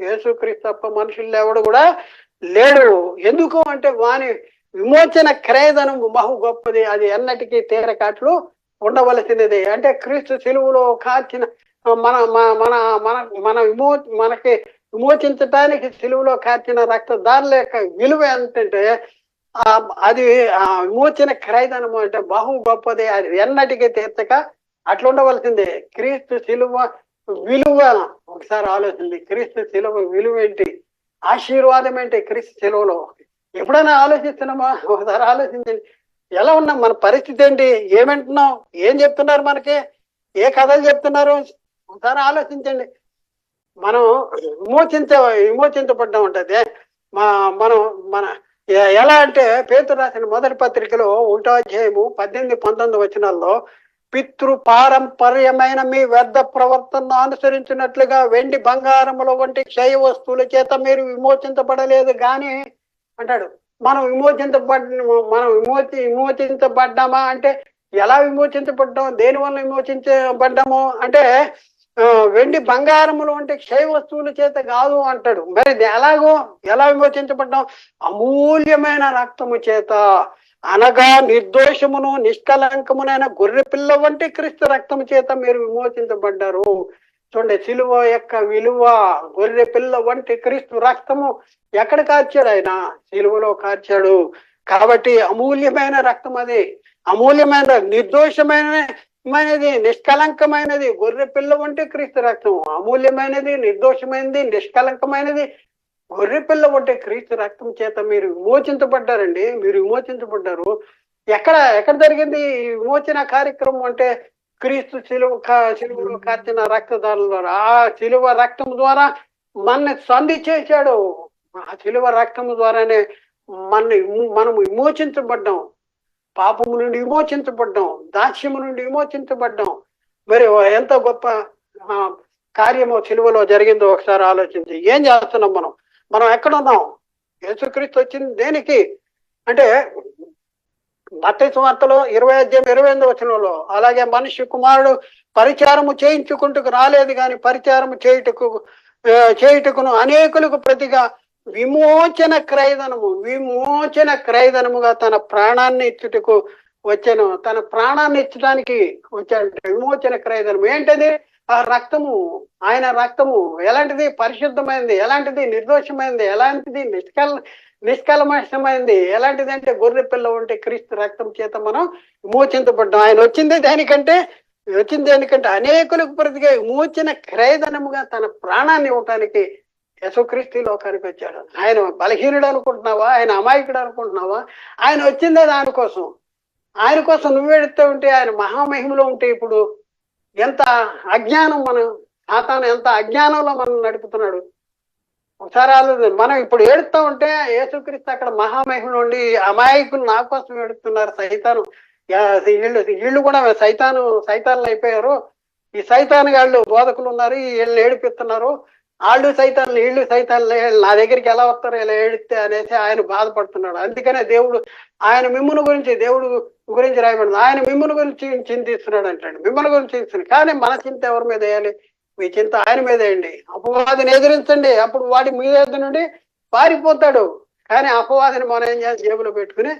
యేసుక్రీస్తు తప్ప మనుషుల్లో ఎవడు కూడా లేడు. ఎందుకు అంటే వాని విమోచన క్రయధనము బహు గొప్పది. అది ఎన్నటికీ తీరకాట్లు ఉండవలసినది. అంటే క్రీస్తు సిలువలో కాచిన మనకి విమోచించటానికి సిలువలో కార్చిన రక్తదారుల యొక్క విలువ ఎంతంటే అది విమోచన క్రయధనము అంటే బహు గొప్పది. అది ఎన్నటికీ తీర్చక అట్లా ఉండవలసిందే. క్రీస్తు సిలువ విలువ ఒకసారి ఆలోచింది. క్రీస్తు సిలువ విలువ ఏంటి? ఆశీర్వాదం ఏంటి క్రీస్తు సిలువలో? ఎప్పుడైనా ఆలోచిస్తున్నామా? ఒకసారి ఆలోచించండి. ఎలా ఉన్నాం? మన పరిస్థితి ఏంటి? ఏమంటున్నాం? ఏం చెప్తున్నారు మనకి? ఏ కథలు చెప్తున్నారు? ఒకసారి ఆలోచించండి. మనం విమోచించబడ్డం ఉంటుంది. మన ఎలా అంటే పేతురు రాసిన మొదటి పత్రికలో 1:18-19 వచనాల్లో పితృ పారంపర్యమైన మీ వ్యర్థ ప్రవర్తనను అనుసరించినట్లుగా వెండి బంగారముల వంటి క్షయ వస్తువుల చేత మీరు విమోచించబడలేదు గాని అంటాడు. మనం విమోచించబడ్డామా అంటే ఎలా విమోచించబడ్డాం? దేని వల్ల విమోచించబడ్డాము అంటే వెండి బంగారములు వంటి క్షయ వస్తువుల చేత కాదు అంటాడు. మరి ఎలా విమోచించబడ్డాం? అమూల్యమైన రక్తము చేత, అనగా నిర్దోషమును నిష్కలంకమునైన గొర్రె పిల్ల వంటి క్రీస్తు రక్తము చేత మీరు విమోచించబడ్డారు. చూడండి, సిలువ యొక్క విలువ. గొర్రె పిల్ల వంటి క్రీస్తు రక్తము ఎక్కడ కార్చాడు? ఆయన సిలువలో కార్చాడు. కాబట్టి అమూల్యమైన రక్తం అది. అమూల్యమైన నిర్దోషమైనది, నిష్కలంకమైనది గొర్రె పిల్ల వంటి క్రీస్తు రక్తం. అమూల్యమైనది, నిర్దోషమైనది, నిష్కలంకమైనది గొర్రె పిల్ల వంటి క్రీస్తు రక్తం చేత మీరు విమోచించబడ్డారండి. మీరు విమోచించబడ్డారు. ఎక్కడ జరిగింది ఈ విమోచన కార్యక్రమం అంటే క్రీస్తు సిలువలో కార్చిన రక్తదారుల ద్వారా. ఆ సిలువ రక్తం ద్వారా మనని సంధి చేశాడు. ఆ శిలువ రక్తము ద్వారానే మనం విమోచించబడ్డాం, పాపము నుండి విమోచించబడ్డాం, దాస్యము నుండి విమోచించబడ్డాం. మరి ఎంత గొప్ప ఆ, కార్యము సిలువలో జరిగిందో ఒకసారి ఆలోచించి. ఏం చేస్తున్నాం మనం? మనం ఎక్కడున్నాం? యేసుక్రీస్తు వచ్చింది దేనికి అంటే, మత్తయి సువార్తలో 20:28 అలాగే మనిషి కుమారుడు పరిచారము చేయించుకుంటూ రాలేదు కానీ పరిచారము చేయుటకును అనేకులకు ప్రతిగా విమోచన క్రయధనముగా తన ప్రాణాన్ని ఇచ్చుటకు వచ్చాను. తన ప్రాణాన్ని ఇచ్చడానికి వచ్చాడు. విమోచన క్రయధనం ఏంటది? ఆ రక్తము, ఆయన రక్తము ఎలాంటిది? పరిశుద్ధమైంది. ఎలాంటిది? నిర్దోషమైంది. ఎలాంటిది? నిష్కల్మషమైంది. ఎలాంటిది అంటే గొర్రె పిల్ల ఉంటే క్రీస్తు రక్తం చేత మనం విమోచించబడ్డాం. ఆయన వచ్చింది దేనికంటే అనేకులకు ప్రతిగా విమోచన క్రయధనముగా తన ప్రాణాన్ని ఇవ్వటానికి యేసుక్రీస్తు లోకానికి వచ్చాడు. ఆయన బలహీనుడు అనుకుంటున్నావా? ఆయన అమాయకుడు అనుకుంటున్నావా? ఆయన వచ్చిందే దానికోసం. ఆయన కోసం నువ్వు ఎడుతూ ఉంటే, ఆయన మహామహిమలో ఉంటే ఇప్పుడు ఎంత అజ్ఞానం, సాతాను ఎంత అజ్ఞానంలో మనం నడుపుతున్నాడు. ఒకసారి మనం ఇప్పుడు ఏడుస్తూ ఉంటే యేసుక్రీస్తు అక్కడ మహామహిమలో ఉండి అమాయకులు నా కోసం ఏడుస్తున్నారు. సైతాను వీళ్ళు కూడా సైతాన్లు అయిపోయారు. ఈ సైతాన్ గాళ్ళు బోధకులు ఉన్నారు, వీళ్ళు ఏడిపిస్తున్నారు. వాళ్ళు సైతాన్లు, వీళ్ళు సైతాన్లు, నా దగ్గరికి ఎలా వస్తారు ఇలా ఏడిస్తే అనేసి ఆయన బాధపడుతున్నాడు. అందుకనే దేవుడు దేవుడు గురించి రాయబడింది. ఆయన మిమ్ముని గురించి చింతిస్తున్నాడు అంటాడు. మిమ్మల్ని గురించి చింతిస్తున్నాడు. కానీ మన చింత ఎవరి మీద వేయాలి? మీ చింత ఆయన మీద వేయండి. అపవాదిని ఎదిరించండి, అప్పుడు వాడి మీద నుండి పారిపోతాడు. కానీ అపవాదిని మనం ఏం చేసి జేబులో పెట్టుకుని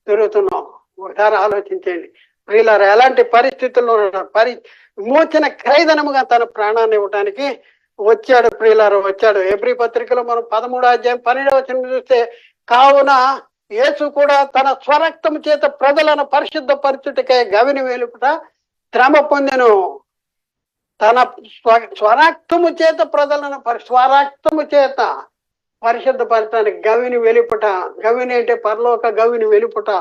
తిరుగుతున్నాం. ఒకసారి ఆలోచించండి ప్రియులారా, ఎలాంటి పరిస్థితుల్లో విమోచన క్రయధనముగా తన ప్రాణాన్ని ఇవ్వటానికి వచ్చాడు. ప్రియులారా వచ్చాడు. ఎబ్రీ పత్రికలో మనం 13:12 చూస్తే, కావున యేసు కూడా తన స్వరక్తము చేత ప్రజలను పరిశుద్ధపరచుటకే గవిని వెలుపుట శ్రమ పొందెను. తన స్వరక్తము చేత ప్రజలను పరిశుద్ధపరచడానికి గవిని వెలుపుట. గవిని అంటే పరలోక గవిని వెలుపుట.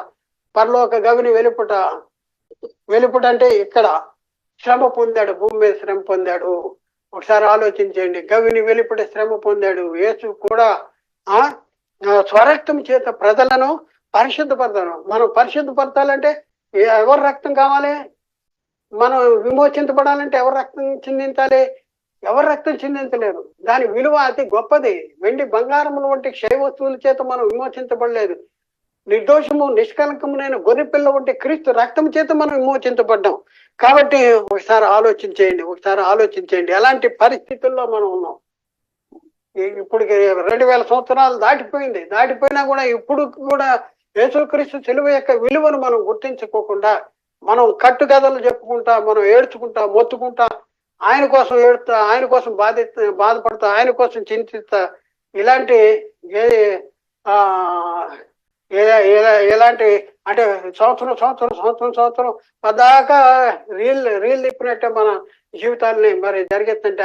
వెలుపుట అంటే ఇక్కడ శ్రమ పొందాడు, భూమి మీద శ్రమ పొందాడు. ఒకసారి ఆలోచించండి. గవిని వెలుపుట శ్రమ పొందాడు. యేసు కూడా స్వరక్తం చేత ప్రజలను పరిశుద్ధపరచాను. మనం పరిశుద్ధపరచాలంటే ఎవరు రక్తం కావాలి? మనం విమోచించబడాలంటే ఎవరు రక్తం చిందించాలి? ఎవరు రక్తం చిందించలేరు. దాని విలువ అతి గొప్పది. వెండి బంగారముల వంటి క్షయ వస్తువుల చేత మనం విమోచించబడలేదు. నిర్దోషము నిష్కలంకమునైన గొర్రె పిల్ల వంటి క్రీస్తు రక్తం చేత మనం విమోచించబడ్డాం. కాబట్టి ఒకసారి ఆలోచించేయండి ఎలాంటి పరిస్థితుల్లో మనం ఉన్నాం. ఇప్పుడు 2000 సంవత్సరాలు దాటిపోయినా కూడా ఇప్పుడు కూడా యేసుక్రీస్తు సిలువ యొక్క విలువను మనం గుర్తించుకోకుండా మనం కట్టుకథలు చెప్పుకుంటా, మనం ఏడ్చుకుంటా, మొత్తుకుంటా, ఆయన కోసం ఏడుతా, ఆయన కోసం బాధపడతా, ఆయన కోసం చింతిస్తా, ఇలాంటి ఎలాంటి అంటే సంవత్సరం పదాకా రీల్ తిప్పినట్టే మన జీవితాన్ని మరి జరిగేస్తుంటే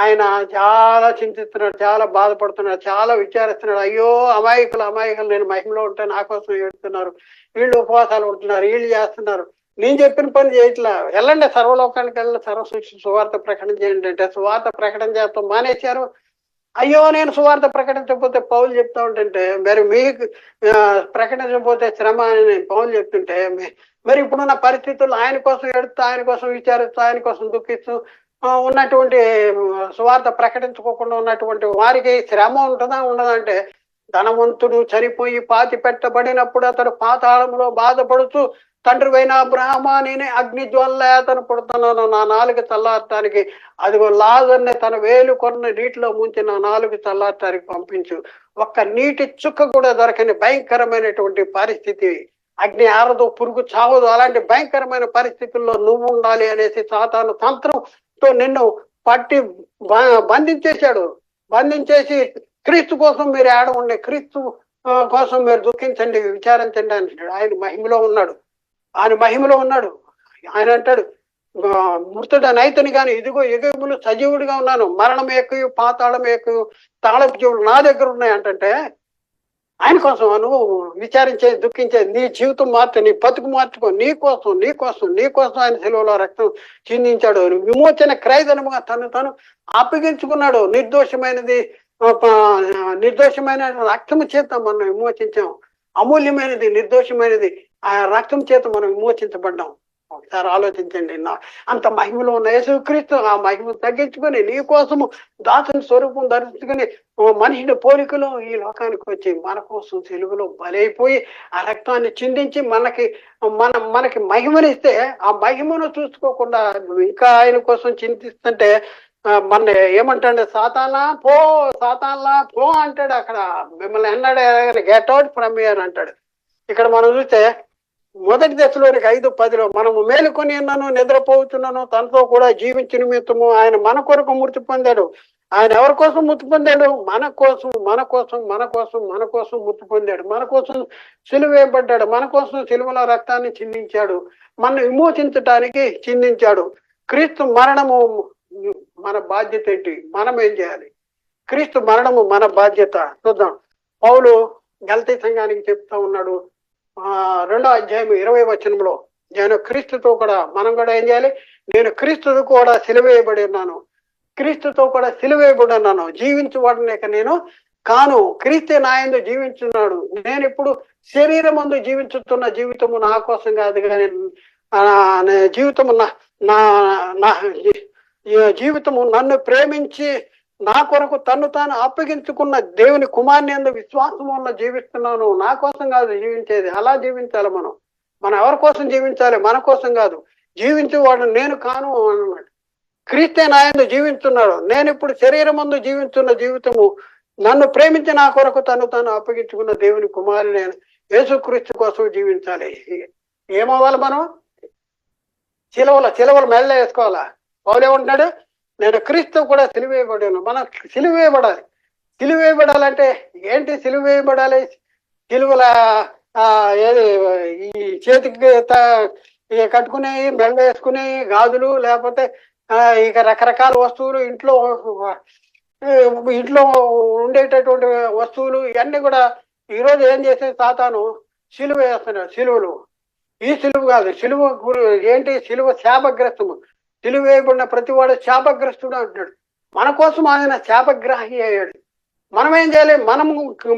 ఆయన చాలా చింతిస్తున్నాడు, చాలా బాధపడుతున్నాడు, చాలా విచారిస్తున్నాడు. అయ్యో అమాయకులు నేను మహిమలో ఉంటే నా కోసం ఏడుతున్నారు, వీళ్ళు ఉపవాసాలు ఉంటున్నారు, వీళ్ళు చేస్తున్నారు, నేను చెప్పిన పని చేయట్లా, వెళ్ళండి సర్వలోకానికి వెళ్ళి సర్వశిక్ష సువార్త ప్రకటన చేయండి అంటే సువార్త ప్రకటన చేస్తాం మానేశారు. అయ్యో నేను సువార్త ప్రకటించకపోతే పౌలు చెప్తా ఉంటుంటే, మరి మీకు ప్రకటించకపోతే శ్రమ అని పౌలు చెప్తుంటే, మరి ఇప్పుడున్న పరిస్థితుల్లో ఆయన కోసం ఏడుస్తూ, ఆయన కోసం విచారిస్తూ, ఆయన కోసం దుఃఖిస్తూ ఉన్నటువంటి సువార్త ప్రకటించుకోకుండా ఉన్నటువంటి వారికి శ్రమ ఉంటుందా ఉండదంటే, ధనవంతుడు చనిపోయి పాతి పెట్టబడినప్పుడు అతడు పాతాళంలో బాధపడుతూ, తండ్రి అయిన అబ్రహామా నేనే అగ్ని జ్వాల అతను పుడుతున్నాను, నా నాలుగు చల్లారటానికి అదిగో లాజర్ని తన వేలు కొన్న నీటిలో ముంచి నా నాలుగు చల్లారటానికి పంపించు. ఒక్క నీటి చుక్క కూడా దొరకని భయంకరమైనటువంటి పరిస్థితి, అగ్ని ఆరదు, పురుగు చావదు, అలాంటి భయంకరమైన పరిస్థితుల్లో నువ్వు ఉండాలి అనేసి సాతాను తంత్రంతో నిన్ను పట్టి బంధించేసి క్రీస్తు కోసం మీరు ఏడ ఉండే, క్రీస్తు కోసం మీరు దుఃఖించండి, విచారించండి అంటాడు. ఆయన మహిమలో ఉన్నాడు. ఆయన అంటాడు, మృతుడనైతని కానీ ఇదిగో యుగములు సజీవుడిగా ఉన్నాను, మరణం ఎక్కువ పాతాళం ఎక్కువ తాళపు జీవులు నా దగ్గర ఉన్నాయి అంటే, ఆయన కోసం నువ్వు విచారించే దుఃఖించే, నీ జీవితం మార్చు, నీ బతుకు మార్చుకో, నీ కోసం ఆయన సిలువలో రక్తం చిందించాడు. విమోచన క్రయధనముగా తను అప్పగించుకున్నాడు. నిర్దోషమైనది నిర్దోషమైన రక్తము చేత మనం విమోచించాం. అమూల్యమైనది, నిర్దోషమైనది ఆ రక్తం చేత మనం విమోచించబడ్డాం. ఒకసారి ఆలోచించండి. అంత మహిమలో ఉన్న యేసుక్రీస్తు ఆ మహిమ తగ్గించుకొని నీ కోసము దాసుని స్వరూపం ధరించుకొని మనిషిని పోలికలో ఈ లోకానికి వచ్చి మన కోసం తెలుగులో బలైపోయి ఆ రక్తాన్ని చిందించి మనకి మహిమనిస్తే ఆ మహిమను చూసుకోకుండా ఇంకా ఆయన కోసం చింతిస్తుంటే మన ఏమంటాడు? సాతాన్లా పో అంటాడు. అక్కడ మిమ్మల్ని అన్నాడు, గెట్ అవుట్ ఫ్రమ్ హియర్ అంటాడు. ఇక్కడ మనం చూస్తే మొదటి దశలోనికి 5:10 మనము మేలుకొని ఉన్నాను, నిద్రపోతున్నాను, తనతో కూడా జీవించిన నిమిత్తము ఆయన మన కొరకు మృతి పొందాడు. ఆయన ఎవరి కోసం మృతి పొందాడు? మన కోసం మృతి పొందాడు. మన కోసం సిలువ వేయబడ్డాడు. మన కోసం సిలువల రక్తాన్ని చిందించాడు. మన విమోచించటానికి చిందించాడు. క్రీస్తు మరణము మన బాధ్యత ఏంటి? మనం ఏం చేయాలి? క్రీస్తు మరణము మన బాధ్యత. చూద్దాం. పౌలు గలతీ సంఘానికి చెప్తా ఉన్నాడు 2వ అధ్యాయం 20వ వచనంలో, నేను క్రీస్తుతో కూడా, మనం కూడా ఏం చేయాలి? నేను క్రీస్తుతో కూడా సిలువేయబడి ఉన్నాను, క్రీస్తుతో కూడా సిలువేయబడి ఉన్నాను. జీవించువాడిని నేను కాను, క్రీస్తే నా యందు జీవించున్నాడు. నేను ఇప్పుడు శరీరం ముందు జీవించుతున్న జీవితము నా కోసం కాదు కానీ జీవితము నా జీవితము నన్ను ప్రేమించి నా కొరకు తను తాను అప్పగించుకున్న దేవుని కుమారుని యందు విశ్వాసం వల్ల జీవిస్తున్నాను. నా కోసం కాదు జీవించేది. అలా జీవించాలి. మనం ఎవరి కోసం జీవించాలి? మన కోసం కాదు. జీవించేవాడు నేను కాను అన్నాడు. క్రీస్తే నా యందు జీవిస్తున్నాడు. నేను ఇప్పుడు శరీరం ముందు జీవిస్తున్న జీవితము నన్ను ప్రేమించి నా కొరకు తను తాను అప్పగించుకున్న దేవుని కుమారుని యేసుక్రీస్తు కోసం జీవించాలి. ఏమవ్వాలి? మనం చిలవలు మెల్ల వేసుకోవాలా? పౌలు ఏమంటున్నాడు? నేను క్రీస్తు కూడా సిలువేయబడాను. మనం సిలువేయబడాలి. సిలువేయబడాలంటే ఏంటి? సిలువేయబడాలి సిలువల ఏది ఈ చేతికి కట్టుకునే, మెల్ల వేసుకునే గాజులు, లేకపోతే ఇక రకరకాల వస్తువులు, ఇంట్లో ఉండేటటువంటి వస్తువులు, ఇవన్నీ కూడా ఈరోజు ఏం చేసే సాతాను సిలువ వేస్తున్నాడు. సిలువలు ఈ సిలువ కాదు. సిలువ ఏంటి? సిలువ శాపగ్రస్తము. సిలువ వేయబడిన ప్రతివాడు శాపగ్రస్తుడు అంటున్నాడు. మన కోసం ఆయన శాపగ్రాహి అయ్యాడు. మనం ఏం చేయాలి?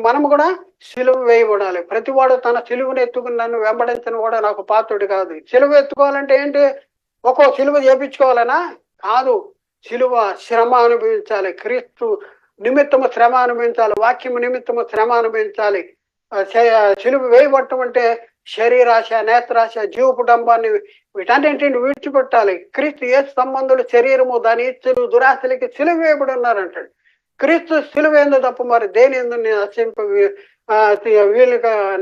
మనము కూడా సిలువ వేయబడాలి. ప్రతివాడు తన సిలువను ఎత్తుకుని నన్ను వెంబడించిన కూడా నాకు పాత్రుడు కాదు. సిలువ ఎత్తుకోవాలంటే ఏంటి? ఒక్కో సిలువ చేపించుకోవాలనా? కాదు. సిలువ శ్రమ అనుభవించాలి. క్రీస్తు నిమిత్తము శ్రమ అనుభవించాలి. వాక్యము నిమిత్తము శ్రమ అనుభవించాలి. సిలువ వేయబట్టం అంటే శరీరాశ, నేత్రాశ, జీవపు డంబాన్ని వీటన్నింటిని విడిచిపెట్టాలి. క్రీస్తు యేసు సంబంధులు శరీరము, దాని ఇచ్చలు, దురాశలకి సిలువ వేయబడి ఉన్నారంటాడు. క్రీస్తు సిలువ ఎందు తప్ప మరి దేని ఎందు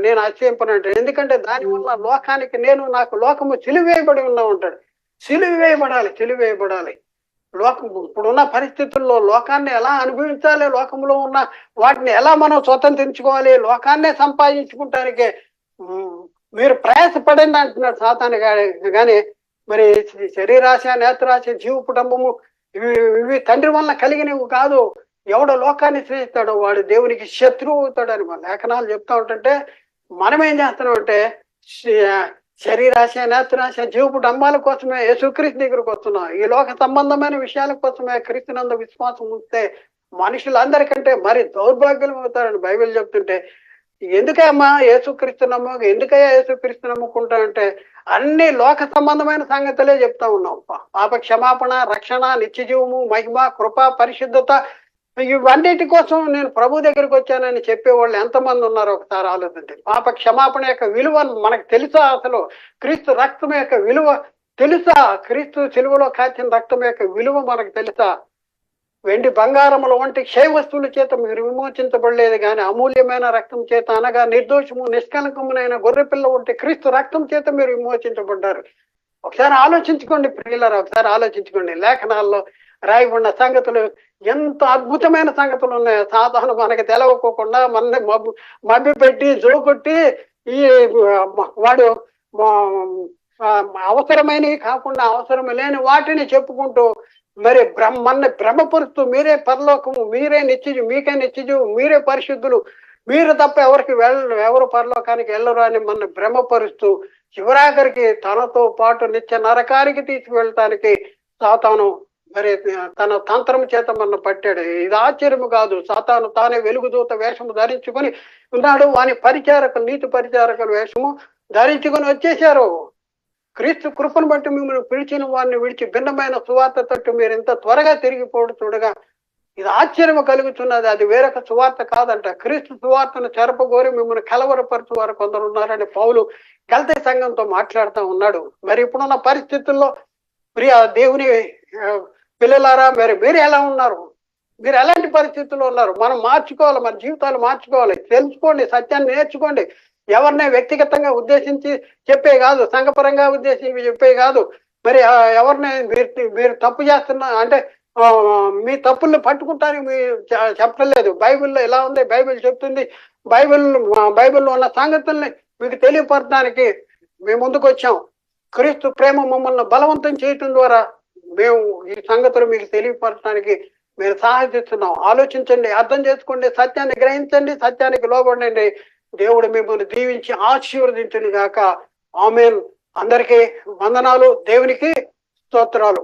నేను అతిశయింపనంటాడు. ఎందుకంటే దానివల్ల లోకానికి నాకు లోకము సిలువ వేయబడి ఉన్నా ఉంటాడు. సిలువ వేయబడాలి. ఇప్పుడున్న పరిస్థితుల్లో లోకాన్ని ఎలా అనుభవించాలి, లోకంలో ఉన్న వాటిని ఎలా మనం స్వతంత్రించుకోవాలి, లోకాన్నే సంపాదించుకుంటానికే మీరు ప్రయాసపడండి అంటున్నాడు సాతాను. కానీ మరి శరీరాశ, నేత్రాశ, జీవ కుటుంబము ఇవి తండ్రి వల్ల కలిగినవి కాదు. ఎవడో లోకాన్ని స్నేహిస్తాడో వాడు దేవునికి శత్రువు అవుతాడని మన లేఖనాలు చెప్తా ఉంటుంటే, మనం ఏం చేస్తున్నామంటే శరీరాశ, నేత్రాశ, జీవపు డంబాల కోసమే యేసుక్రీస్తు దగ్గరకు వస్తున్నాం. ఈ లోక సంబంధమైన విషయాల కోసమే క్రీస్తునందు విశ్వాసం ఉంటే మనుషులందరికంటే మరి దౌర్భాగ్యం అవుతారని బైబిల్ చెప్తుంటే, ఎందుకమ్మా యేసుక్రీస్తు నమ్ముకుంటా అంటే అన్ని లోక సంబంధమైన సంగతులే చెప్తా ఉన్నాం. పాప క్షమాపణ, రక్షణ, నిత్య జీవము, మహిమ, కృప, పరిశుద్ధత, ఇవన్నిటి కోసం నేను ప్రభు దగ్గరికి వచ్చానని చెప్పేవాళ్ళు ఎంతమంది ఉన్నారో ఒకసారి ఆలోచించండి. పాప క్షమాపణ యొక్క విలువ మనకు తెలుసా? అసలు క్రీస్తు రక్తం యొక్క విలువ తెలుసా? క్రీస్తు సిలువలో కాచిన రక్తం యొక్క విలువ మనకు తెలుసా? వెండి బంగారముల వంటి క్షయ వస్తువుల చేత మీరు విమోచించబడలేదు కానీ అమూల్యమైన రక్తం చేత, అనగా నిర్దోషము నిష్కలంకమునైన గొర్రెపిల్ల వంటి క్రీస్తు రక్తం చేత మీరు విమోచించబడ్డారు. ఒకసారి ఆలోచించుకోండి ప్రియులారా, ఒకసారి ఆలోచించుకోండి. లేఖనాల్లో రాయబడిన సంగతులు ఎంత అద్భుతమైన సంగతులు ఉన్నాయో. సాధారణ మనకి తెలవకోకుండా మనల్ని మభ్య పెట్టి జోకొట్టి ఈ వాడు అవసరమైనవి కాకుండా అవసరం లేని వాటిని చెప్పుకుంటూ మరి మన భ్రమపరుస్తూ మీరే పరలోకము, మీరే నిత్యజు, మీకే నిత్యజు, మీరే పరిశుద్ధులు, మీరు తప్ప ఎవరు పరలోకానికి వెళ్ళరు అని మన భ్రమపరుస్తూ చివరాఖరికి తనతో పాటు నిత్య నరకానికి తీసుకువెళ్ళటానికి సాతాను మరి తన తంత్రం చేత మన పట్టాడు. ఇది ఆశ్చర్యము కాదు. సాతాను తానే వెలుగుదూత వేషము ధరించుకొని ఉన్నాడు. వాని పరిచారకులు, నీతి పరిచారకుల వేషము ధరించుకొని వచ్చేసారు. క్రీస్తు కృపను బట్టి మిమ్మల్ని పిలిచిన వారిని విడిచి భిన్నమైన సువార్త తట్టు మీరు ఇంత త్వరగా తిరిగిపోవడం చూడగా ఇది ఆశ్చర్యం కలుగుతున్నది. అది వేరొక సువార్త కాదంట. క్రీస్తు సువార్తను చెరపగోరి మిమ్మల్ని కలవరపరచు వారు కొందరు ఉన్నారని పౌలు గల్తీ సంఘంతో మాట్లాడుతూ ఉన్నాడు. మరి ఇప్పుడున్న పరిస్థితుల్లో ప్రియ దేవుని పిల్లలారా, మీరు ఎలా ఉన్నారు? మీరు ఎలాంటి పరిస్థితుల్లో ఉన్నారు? మనం మార్చుకోవాలి, మన జీవితాలు మార్చుకోవాలి. తెలుసుకోండి, సత్యాన్ని నేర్చుకోండి. ఎవరినే వ్యక్తిగతంగా ఉద్దేశించి చెప్పే కాదు, సంఘపరంగా ఉద్దేశించి చెప్పే కాదు. మరి ఎవరిని మీరు తప్పు చేస్తున్నా అంటే మీ తప్పుల్ని పట్టుకుంటానికి మీరు చెప్పలేదు. బైబిల్లో ఎలా ఉంది, బైబిల్ చెప్తుంది. బైబిల్లో ఉన్న సంగతుల్ని మీకు తెలియపరచడానికి మేము ముందుకు వచ్చాం. క్రీస్తు ప్రేమ మమ్మల్ని బలవంతం చేయటం ద్వారా మేము ఈ సంగతులు మీకు తెలియపరచడానికి మీరు సహాయిస్తున్నాం. ఆలోచించండి, అర్థం చేసుకోండి, సత్యాన్ని గ్రహించండి, సత్యానికి లోబడండి. దేవుడు మిమ్మల్ని దీవించి ఆశీర్వదించును గాక. ఆమేన్. అందరికీ వందనాలు. దేవునికి స్తోత్రాలు.